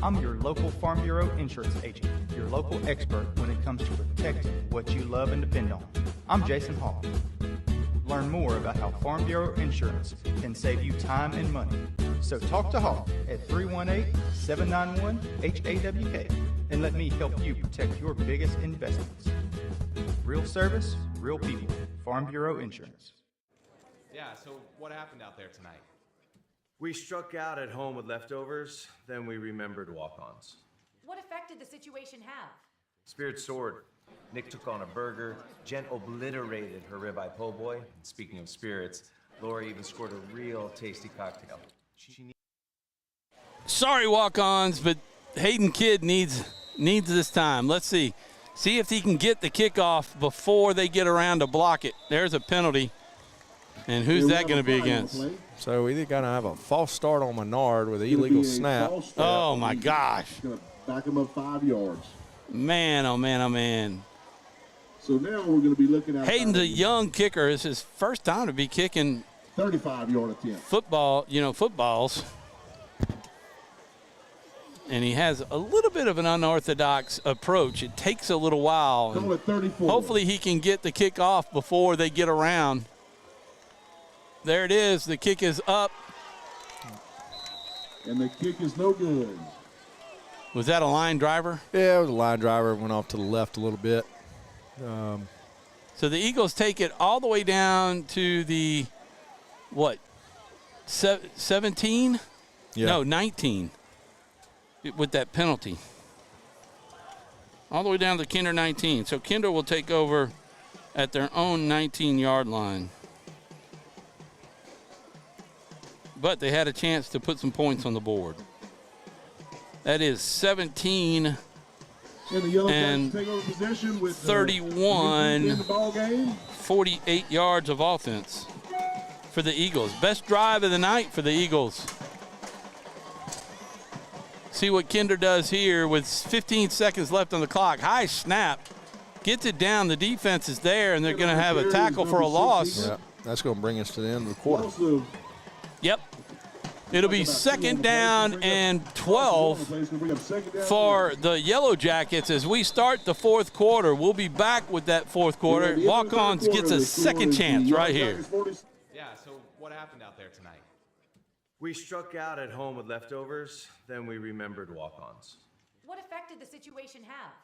I'm your local Farm Bureau insurance agent, your local expert when it comes to protecting what you love and depend on. I'm Jason Hall. Learn more about how Farm Bureau insurance can save you time and money. So talk to Hall at 318-791-HAWK and let me help you protect your biggest investments. Real service, real people. Farm Bureau Insurance. Yeah, so what happened out there tonight? We struck out at home with leftovers, then we remembered walk-ons. What effect did the situation have? Spirit soared. Nick took on a burger. Jen obliterated her ribeye po' boy. And speaking of spirits, Laura even scored a real tasty cocktail. Sorry, walk-ons, but Hayden Kidd needs this time. Let's see. See if he can get the kickoff before they get around to block it. There's a penalty. And who's that going to be against? So we're either going to have a false start on Menard with an illegal snap. Oh, my gosh. Going to back him up 5 yards. Man, oh, man, oh, man. So now we're going to be looking at Hayden's a young kicker. It's his first time to be kicking 35-yard attempt. Footballs. And he has a little bit of an unorthodox approach. It takes a little while. Call it 34. Hopefully he can get the kick off before they get around. There it is. The kick is up. And the kick is no good. Was that a line driver? Yeah, it was a line driver. Went off to the left a little bit. So the Eagles take it all the way down to the, 17? Yeah. No, 19 with that penalty. All the way down to Kinder 19. So Kinder will take over at their own 19-yard line. But they had a chance to put some points on the board. That is 17 and 31, 48 yards of offense for the Eagles. Best drive of the night for the Eagles. See what Kinder does here with 15 seconds left on the clock. High snap. Gets it down. The defense is there, and they're going to have a tackle for a loss. Yeah, that's going to bring us to the end of the quarter. Yep. It'll be 2nd down and 12 for the Yellow Jackets as we start the 4th quarter. We'll be back with that 4th quarter. Walk-ons gets a second chance right here. Yeah, so what happened out there tonight? We struck out at home with leftovers, then we remembered walk-ons. What effect did the situation have?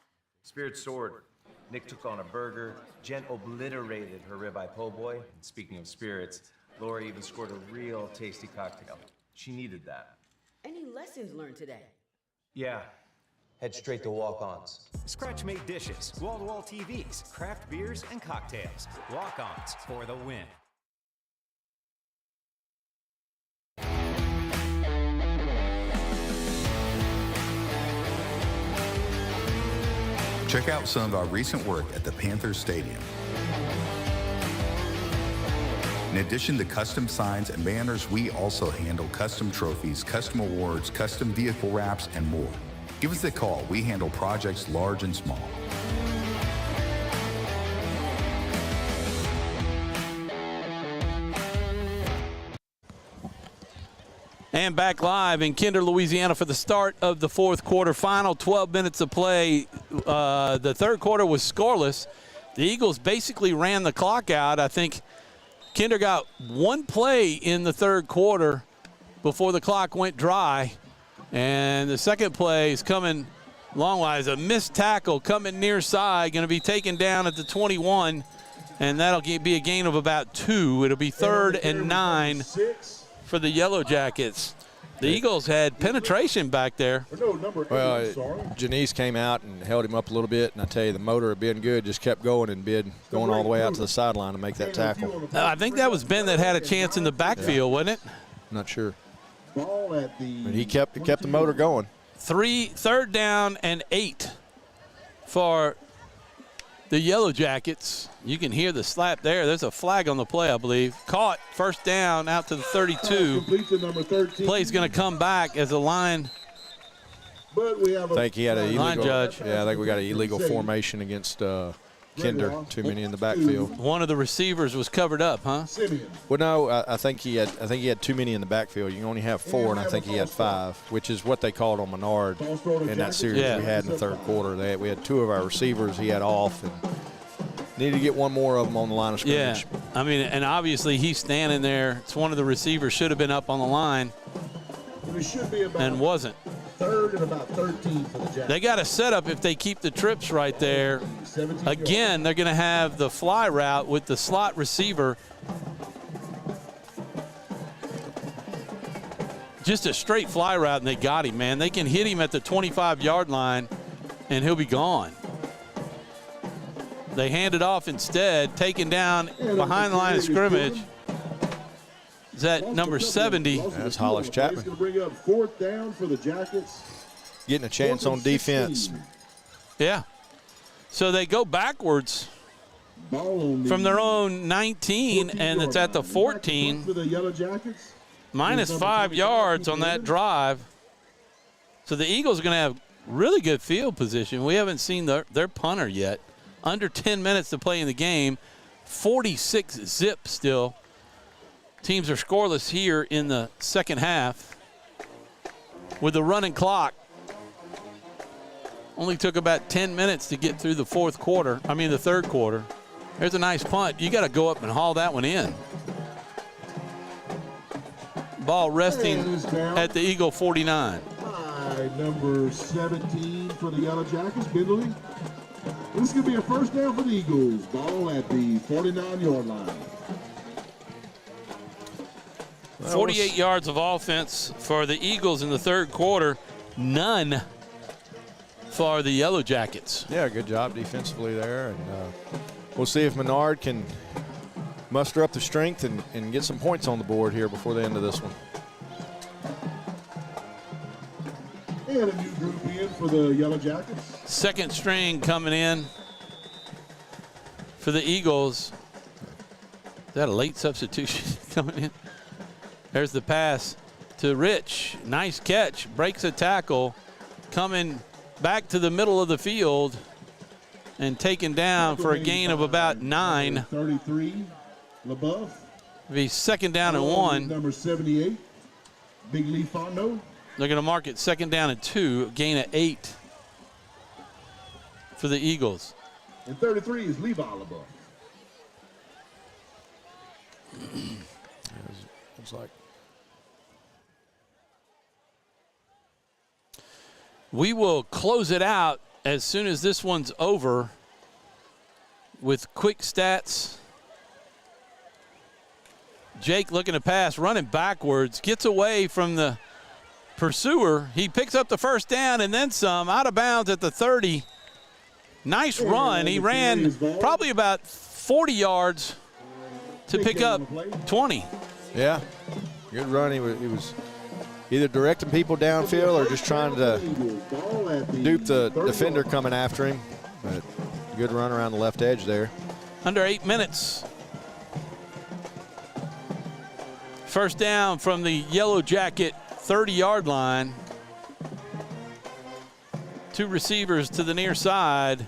Spirit soared. Nick took on a burger. Jen obliterated her ribeye po' boy. And speaking of spirits, Laura even scored a real tasty cocktail. She needed that. Any lessons learned today? Yeah. Head straight to walk-ons. Scratch-made dishes, wall-to-wall TVs, craft beers, and cocktails. Walk-ons for the win. Check out some of our recent work at the Panthers Stadium. In addition to custom signs and banners, we also handle custom trophies, custom awards, custom vehicle wraps, and more. Give us a call. We handle projects large and small. And back live in Kinder, Louisiana for the start of the fourth quarter. Final 12 minutes of play. The third quarter was scoreless. The Eagles basically ran the clock out. I think Kinder got one play in the third quarter before the clock went dry. And the second play is coming long-wise. A missed tackle coming near side, going to be taken down at the 21. And that'll be a gain of about 2. It'll be 3rd and 9 for the Yellow Jackets. The Eagles had penetration back there. Well, Janice came out and held him up a little bit, and I tell you, the motor of Ben Good just kept going and Ben going all the way out to the sideline to make that tackle. I think that was Ben that had a chance in the backfield, wasn't it? Not sure. But he kept the motor going. 3rd down and 8 for the Yellow Jackets. You can hear the slap there. There's a flag on the play, I believe. Caught, 1st down out to the 32. Play's going to come back as a line. I think he had an illegal. Line judge. Yeah, I think we got an illegal formation against Kinder. Too many in the backfield. One of the receivers was covered up, huh? Well, no, I think he had too many in the backfield. You can only have 4, and I think he had 5, which is what they called on Menard in that series we had in the third quarter. We had 2 of our receivers he had off, and needed to get one more of them on the line of scrimmage. Yeah, I mean, and obviously he's standing there. It's one of the receivers should have been up on the line and wasn't. 3rd and about 13 for the Jackets. They got a setup if they keep the trips right there. Again, they're going to have the fly route with the slot receiver. Just a straight fly route, and they got him, man. They can hit him at the 25-yard line, and he'll be gone. They hand it off instead, taken down behind the line of scrimmage. Is that number 70? That's Hollis Chapman. Going to bring up 4th down for the Jackets. Getting a chance on defense. Yeah. So they go backwards from their own 19, and it's at the 14. For the Yellow Jackets. Minus 5 yards on that drive. So the Eagles are going to have really good field position. We haven't seen their punter yet. Under 10 minutes to play in the game. 46 zip still. Teams are scoreless here in the second half. With the running clock. Only took about 10 minutes to get through the third quarter. There's a nice punt. You got to go up and haul that one in. Ball resting at the Eagle 49. Number 17 for the Yellow Jackets, Bindley. This is going to be a 1st down for the Eagles. Ball at the 49-yard line. 48 yards of offense for the Eagles in the third quarter. None for the Yellow Jackets. Yeah, good job defensively there. And we'll see if Menard can muster up the strength and get some points on the board here before the end of this one. And a new group in for the Yellow Jackets. 2nd string coming in for the Eagles. Is that a late substitution coming in? There's the pass to Rich. Nice catch. Breaks a tackle. Coming back to the middle of the field and taken down for a gain of about 9. 33, LaBeouf. Be 2nd down and 1. Number 78, Big Lee Fondo. They're going to mark it 2nd down and 2. Gain of 8 for the Eagles. And 33 is Levi LaBeouf. Looks like. We will close it out as soon as this one's over with quick stats. Jake looking to pass, running backwards, gets away from the pursuer. He picks up the 1st down and then some, out of bounds at the 30. Nice run. He ran probably about 40 yards to pick up 20. Yeah, good run. He was either directing people downfield or just trying to dupe the defender coming after him. Good run around the left edge there. Under 8 minutes. First down from the Yellow Jacket 30-yard line. 2 receivers to the near side.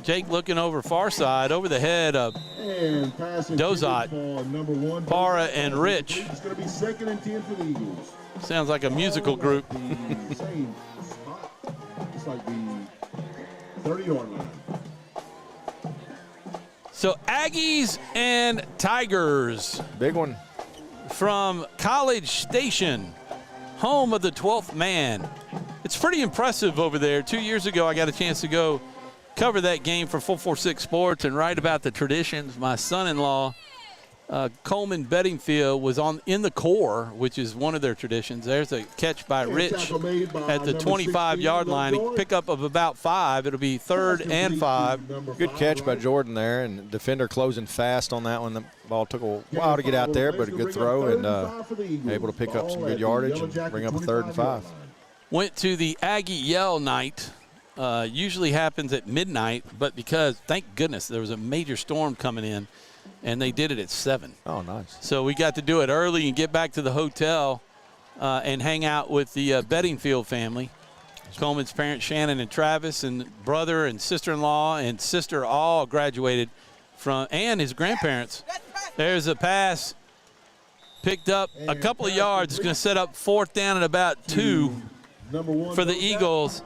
Jake looking over far side, over the head of Dozat, Barra, and Rich. It's going to be 2nd and 10 for the Eagles. Sounds like a musical group. Same spot. It's like the 30-yard line. So Aggies and Tigers. Big one. From College Station, home of the 12th man. It's pretty impressive over there. 2 years ago, I got a chance to go cover that game for 446 Sports and write about the traditions. My son-in-law, Coleman Bedingfield, was in the core, which is one of their traditions. There's a catch by Rich at the 25-yard line. A pickup of about 5. It'll be 3rd and 5. Good catch by Jordan there, and defender closing fast on that one. The ball took a while to get out there, but a good throw, and able to pick up some good yardage and bring up a 3rd and 5. Went to the Aggie Yell night. Usually happens at midnight, but because, thank goodness, there was a major storm coming in, and they did it at 7. Oh, nice. So we got to do it early and get back to the hotel and hang out with the Bedingfield family. Coleman's parents, Shannon and Travis, and brother and sister-in-law and sister all graduated from, and his grandparents. There's a pass picked up a couple of yards. It's going to set up 4th down and about 2 for the Eagles.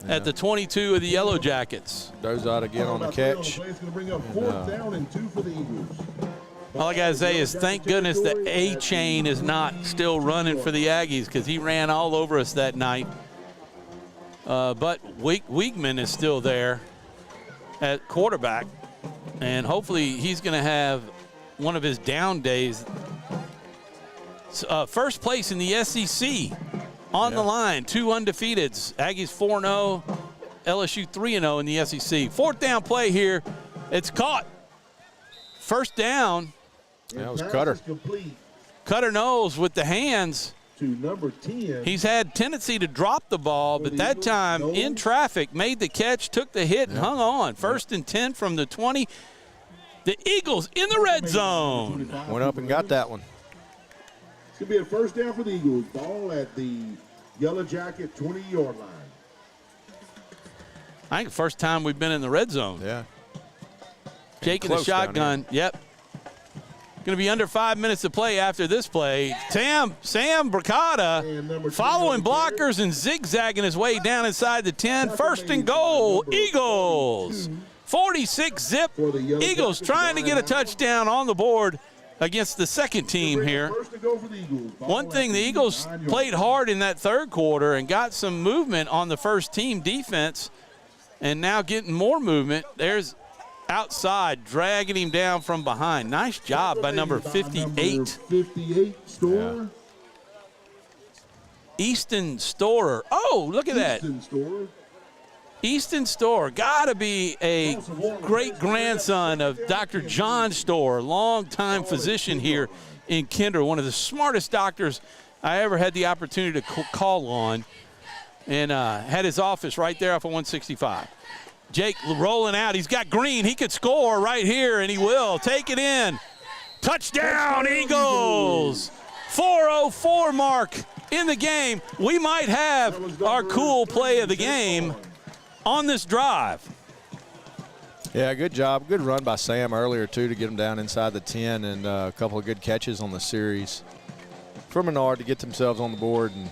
At the 22 of the Yellow Jackets. Dozat again on the catch. All I got to say is thank goodness the A chain is not still running for the Aggies, because he ran all over us that night. But Wiegman is still there at quarterback, and hopefully he's going to have one of his down days. First place in the SEC. On the line, 2 undefeateds. Aggies 4-0, LSU 3-0 in the SEC. 4th down play here. It's caught. First down. That was Cutter. Cutter Knowles with the hands. To number 10. He's had tendency to drop the ball, but that time in traffic made the catch, took the hit, and hung on. 1st and 10 from the 20. The Eagles in the red zone. Went up and got that one. It's going to be a 1st down for the Eagles. Ball at the Yellow Jacket 20-yard line. I think the first time we've been in the red zone. Yeah. Jake in the shotgun. Yep. Going to be under 5 minutes to play after this play. Sam Bracata following blockers and zigzagging his way down inside the 10. 1st and goal, Eagles. 46-zip. Eagles trying to get a touchdown on the board against the second team here. One thing, the Eagles played hard in that 3rd quarter and got some movement on the first team defense, and now getting more movement. There's outside, dragging him down from behind. Nice job by number 58. 58, Storer. Easton Storer. Oh, look at that. Easton Storer, got to be a great-grandson of Dr. John Storer, longtime physician here in Kinder, one of the smartest doctors I ever had the opportunity to call on, and had his office right there off of 165. Jake rolling out. He's got green. He could score right here, and he will. Take it in. Touchdown, Eagles. 4:04 mark in the game. We might have our cool play of the game on this drive. Yeah, good job. Good run by Sam earlier, too, to get him down inside the 10, and a couple of good catches on the series for Menard to get themselves on the board and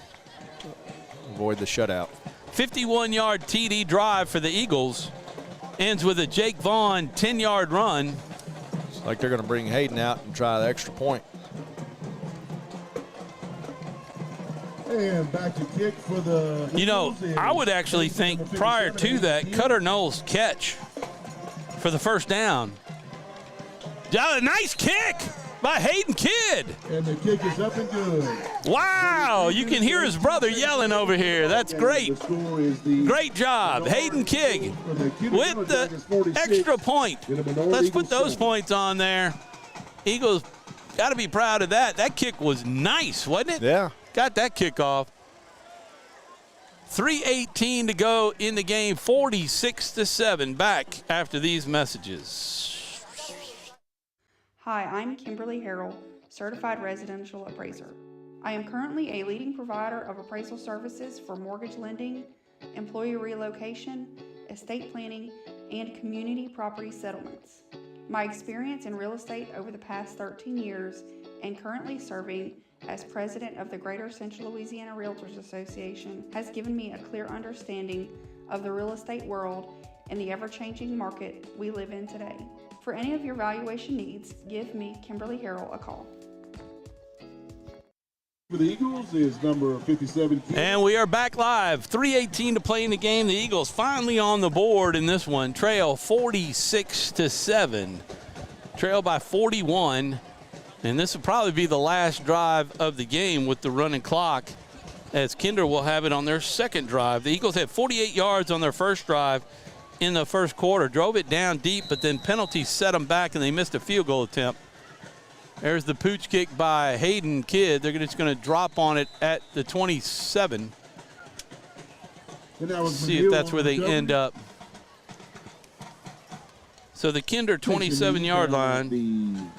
avoid the shutout. 51-yard TD drive for the Eagles. Ends with a Jake Vaughn 10-yard run. It's like they're going to bring Hayden out and try the extra point. And back to kick for the You know, I would actually think prior to that, Cutter Knowles' catch for the first down. Nice kick by Hayden Kidd. And the kick is up and good. Wow, you can hear his brother yelling over here. That's great. Great job, Hayden Kidd with the extra point. Let's put those points on there. Eagles got to be proud of that. That kick was nice, wasn't it? Yeah. Got that kick off. 3:18 to go in the game, 46-7. Back after these messages. Hi, I'm Kimberly Harrell, Certified Residential Appraiser. I am currently a leading provider of appraisal services for mortgage lending, employee relocation, estate planning, and community property settlements. My experience in real estate over the past 13 years and currently serving as president of the Greater Central Louisiana Realtors Association has given me a clear understanding of the real estate world and the ever-changing market we live in today. For any of your valuation needs, give me, Kimberly Harrell, a call. For the Eagles is number 57. And we are back live. 3:18 to play in the game. The Eagles finally on the board in this one. Trail 46-7. Trail by 41. And this will probably be the last drive of the game with the running clock, as Kinder will have it on their second drive. The Eagles had 48 yards on their first drive in the first quarter. Drove it down deep, but then penalties set them back, and they missed a field goal attempt. There's the pooch kick by Hayden Kidd. They're just going to drop on it at the 27. See if that's where they end up. So the Kinder 27-yard line.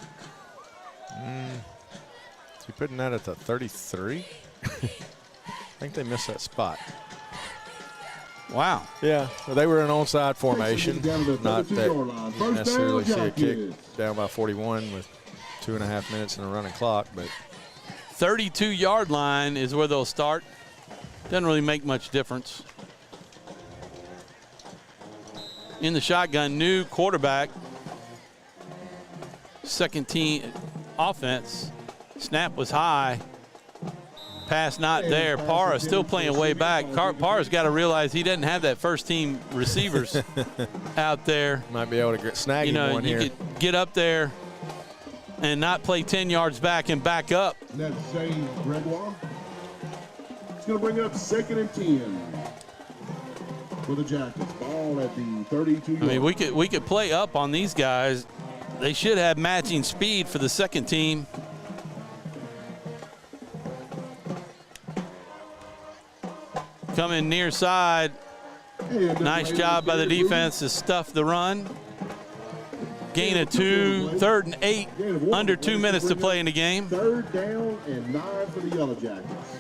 Is he putting that at the 33? I think they missed that spot. Wow. Yeah, well, they were in onside formation. Not that you didn't necessarily see a kick down by 41 with 2.5 minutes in a running clock, but 32-yard line is where they'll start. Doesn't really make much difference. In the shotgun, new quarterback. Second team offense. Snap was high. Pass not there. Parra still playing way back. Parra's got to realize he doesn't have that first team receivers out there. Might be able to snag him one here. You could get up there and not play 10 yards back and back up. And that's Shane Gregoire. It's going to bring up 2nd and 10 for the Jackets. Ball at the 32-yard. I mean, we could play up on these guys. They should have matching speed for the second team. Coming near side. Nice job by the defense to stuff the run. Gain of 2, 3rd and 8, under 2 minutes to play in the game. 3rd down and 9 for the Yellow Jackets.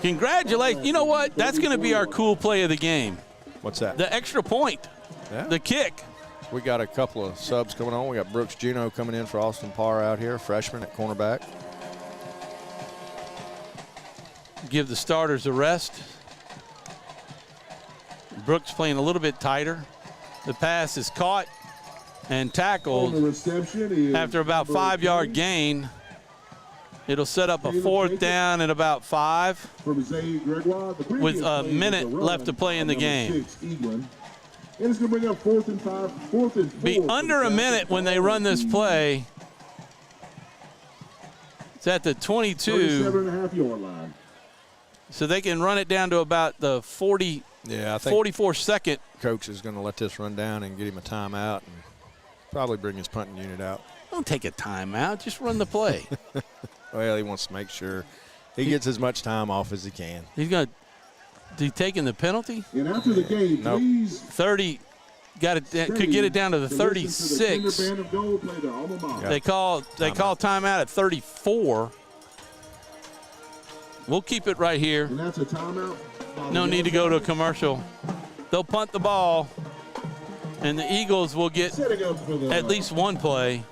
Congratulations. You know what? That's going to be our cool play of the game. What's that? The extra point. Yeah. The kick. We got a couple of subs coming on. We got Brooks Juneau coming in for Austin Parr out here, freshman at cornerback. Give the starters a rest. Brooks playing a little bit tighter. The pass is caught and tackled. After about 5-yard gain. It'll set up a 4th down at about 5 with a minute left to play in the game. And it's going to bring up 4th and 5, 4th and 4. Be under a minute when they run this play. It's at the 22. 37.5-yard line. So they can run it down to about the 40. Yeah, I think 44-second. Coach is going to let this run down and get him a timeout and probably bring his punting unit out. Don't take a timeout. Just run the play. Well, he wants to make sure he gets as much time off as he can. He's going to – he taking the penalty? And after the game, please. 30. Could get it down to the 36. They call timeout at 34. We'll keep it right here. And that's a timeout. No need to go to a commercial. They'll punt the ball, and the Eagles will get at least one play.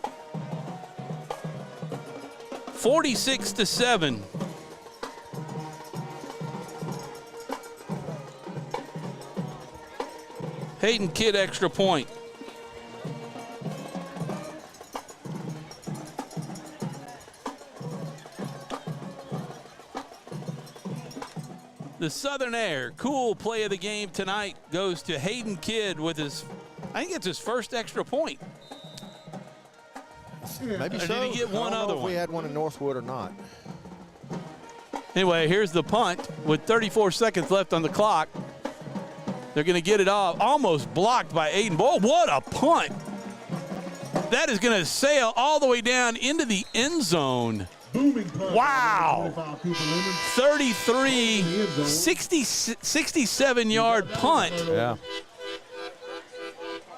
46-7. Hayden Kidd extra point. The Southern Air cool play of the game tonight goes to Hayden Kidd with his, I think it's his first extra point. Maybe or so. Did he get one other one? If we had one in Northwood or not. Anyway, here's the punt with 34 seconds left on the clock. They're going to get it off, almost blocked by Aiden. Boy, what a punt. That is going to sail all the way down into the end zone. Wow. 33, 67-yard punt. Yeah.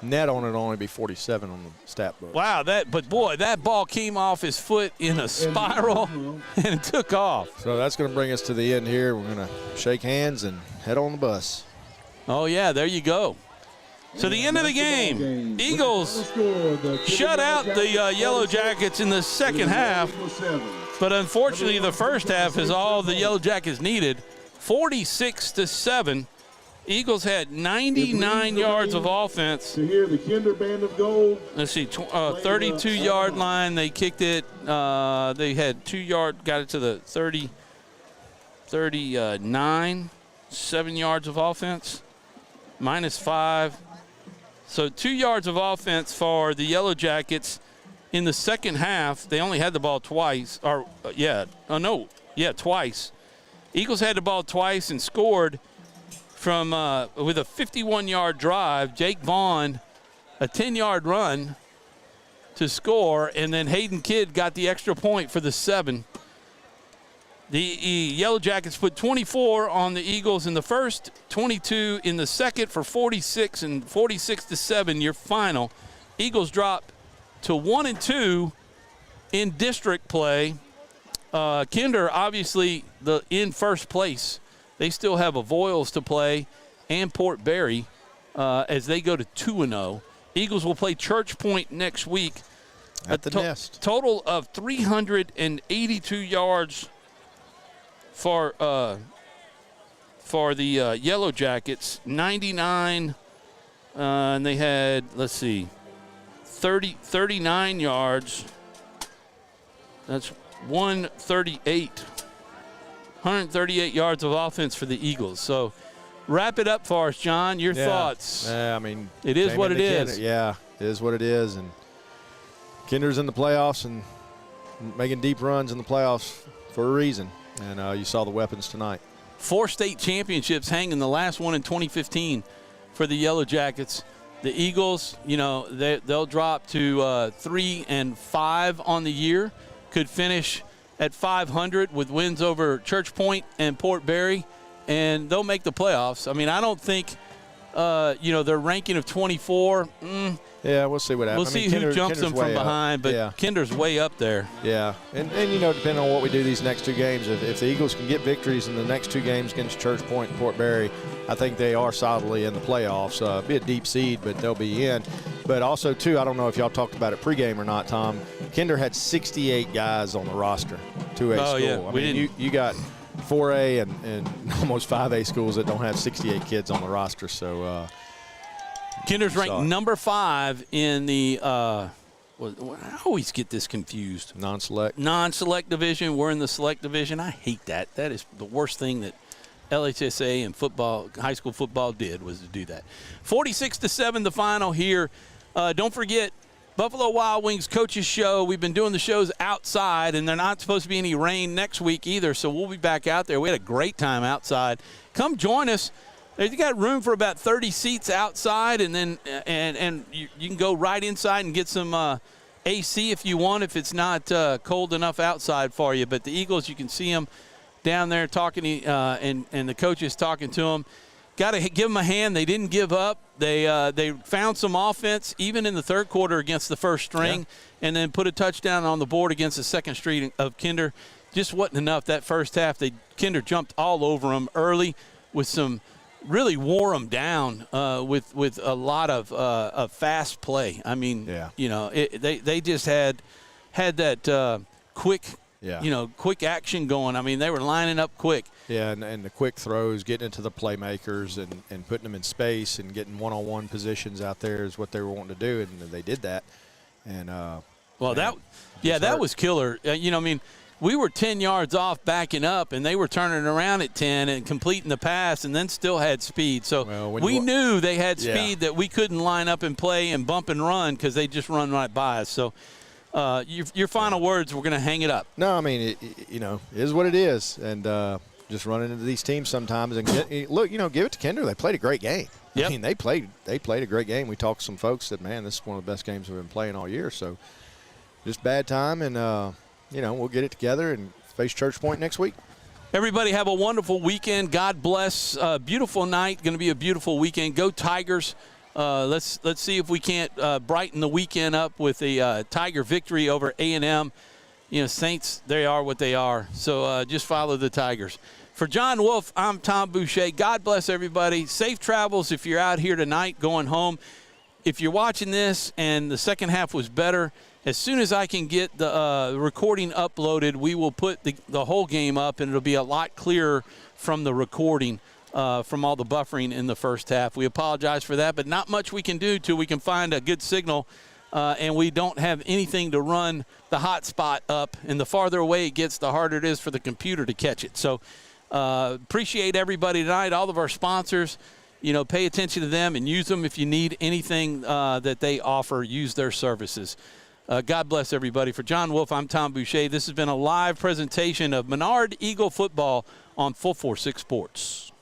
Net on it only be 47 on the stat book. Wow, but boy, that ball came off his foot in a spiral and it took off. So that's going to bring us to the end here. We're going to shake hands and head on the bus. Oh, yeah, there you go. So the end of the game, Eagles shut out the Yellow Jackets in the second half, but unfortunately the first half is all the Yellow Jackets needed, 46-7. Eagles had 99 yards of offense. To hear the Kinder Band of Gold. Let's see, 32-yard line. They kicked it. They had 2 yard, got it to the 39, 7 yards of offense, -5. So 2 yards of offense for the Yellow Jackets in the second half. They only had the ball twice, twice. Eagles had the ball twice and scored from with a 51-yard drive. Jake Vaughn, a 10-yard run to score, and then Hayden Kidd got the extra point for the 7. The Yellow Jackets put 24 on the Eagles in the first, 22 in the second for 46, and 46-7 your final. Eagles dropped to 1-2 in district play. Kinder obviously in first place. They still have Avoyles to play and Port Barry as they go to 2-0. Eagles will play Church Point next week. At the Nest. Total of 382 yards for the Yellow Jackets, 99, and they had, 39 yards. That's 138 yards of offense for the Eagles. So wrap it up for us, John. Your thoughts? Yeah, I mean, it is what it is. Yeah, it is what it is. And Kinder's in the playoffs and making deep runs in the playoffs for a reason. And you saw the weapons tonight. 4 state championships hanging, the last one in 2015 for the Yellow Jackets. The Eagles, they'll drop to 3-5 on the year. Could finish at 500 with wins over Church Point and Port Barry, and they'll make the playoffs. I mean, I don't think, their ranking of 24. Yeah, we'll see what happens. We'll see who jumps them from behind, but Kinder's way up there. Yeah, and depending on what we do these next 2 games, if the Eagles can get victories in the next 2 games against Church Point and Port Barry, I think they are solidly in the playoffs. It'll be a deep seed, but they'll be in. But also, too, I don't know if y'all talked about it pregame or not, Tom. Kinder had 68 guys on the roster, 2A school. Yeah. I mean, you got 4A and almost 5A schools that don't have 68 kids on the roster. So Kinder's ranked number 5 in the I always get this confused. Non-select division. We're in the select division. I hate that. That is the worst thing that LHSA and football, high school football did, was to do that. 46-7 the final here. Don't forget, Buffalo Wild Wings Coaches Show. We've been doing the shows outside, and they're not supposed to be any rain next week either, so we'll be back out there. We had a great time outside. Come join us. You got room for about 30 seats outside, and then and you can go right inside and get some AC if you want, if it's not cold enough outside for you. But the Eagles, you can see them down there talking, and the coaches talking to them. Got to give them a hand. They didn't give up. They found some offense even in the third quarter against the first string, and then put a touchdown on the board against the second string of Kinder. Just wasn't enough that first half. Kinder jumped all over them early with some – really wore them down with a lot of fast play. I mean, they just had that quick action going. I mean, they were lining up quick. Yeah, and the quick throws, getting into the playmakers and putting them in space and getting one-on-one positions out there is what they were wanting to do, and they did that. And that was killer. We were 10 yards off backing up, and they were turning around at 10 and completing the pass and then still had speed. So we knew they had speed that we couldn't line up and play and bump and run because they just run right by us. So your final words, we're going to hang it up. No, I mean, it is what it is. And just running into these teams sometimes. And give it to Kinder. They played a great game. Yep. I mean, they played a great game. We talked to some folks that, man, this is one of the best games we've been playing all year. So just bad time, and, we'll get it together and face Church Point next week. Everybody have a wonderful weekend. God bless. Beautiful night. Going to be a beautiful weekend. Go Tigers. Let's see if we can't brighten the weekend up with a Tiger victory over A&M. Saints, they are what they are. So just follow the Tigers. For John Wolf, I'm Tom Boucher. God bless everybody. Safe travels if you're out here tonight going home. If you're watching this and the second half was better, as soon as I can get the recording uploaded, we will put the whole game up, and it'll be a lot clearer from the recording from all the buffering in the first half. We apologize for that, but not much we can do till we can find a good signal, and we don't have anything to run the hotspot up. And the farther away it gets, the harder it is for the computer to catch it. So appreciate everybody tonight, all of our sponsors. Pay attention to them and use them if you need anything that they offer. Use their services. God bless everybody. For John Wolf, I'm Tom Boucher. This has been a live presentation of Menard Eagle football on 446 Sports.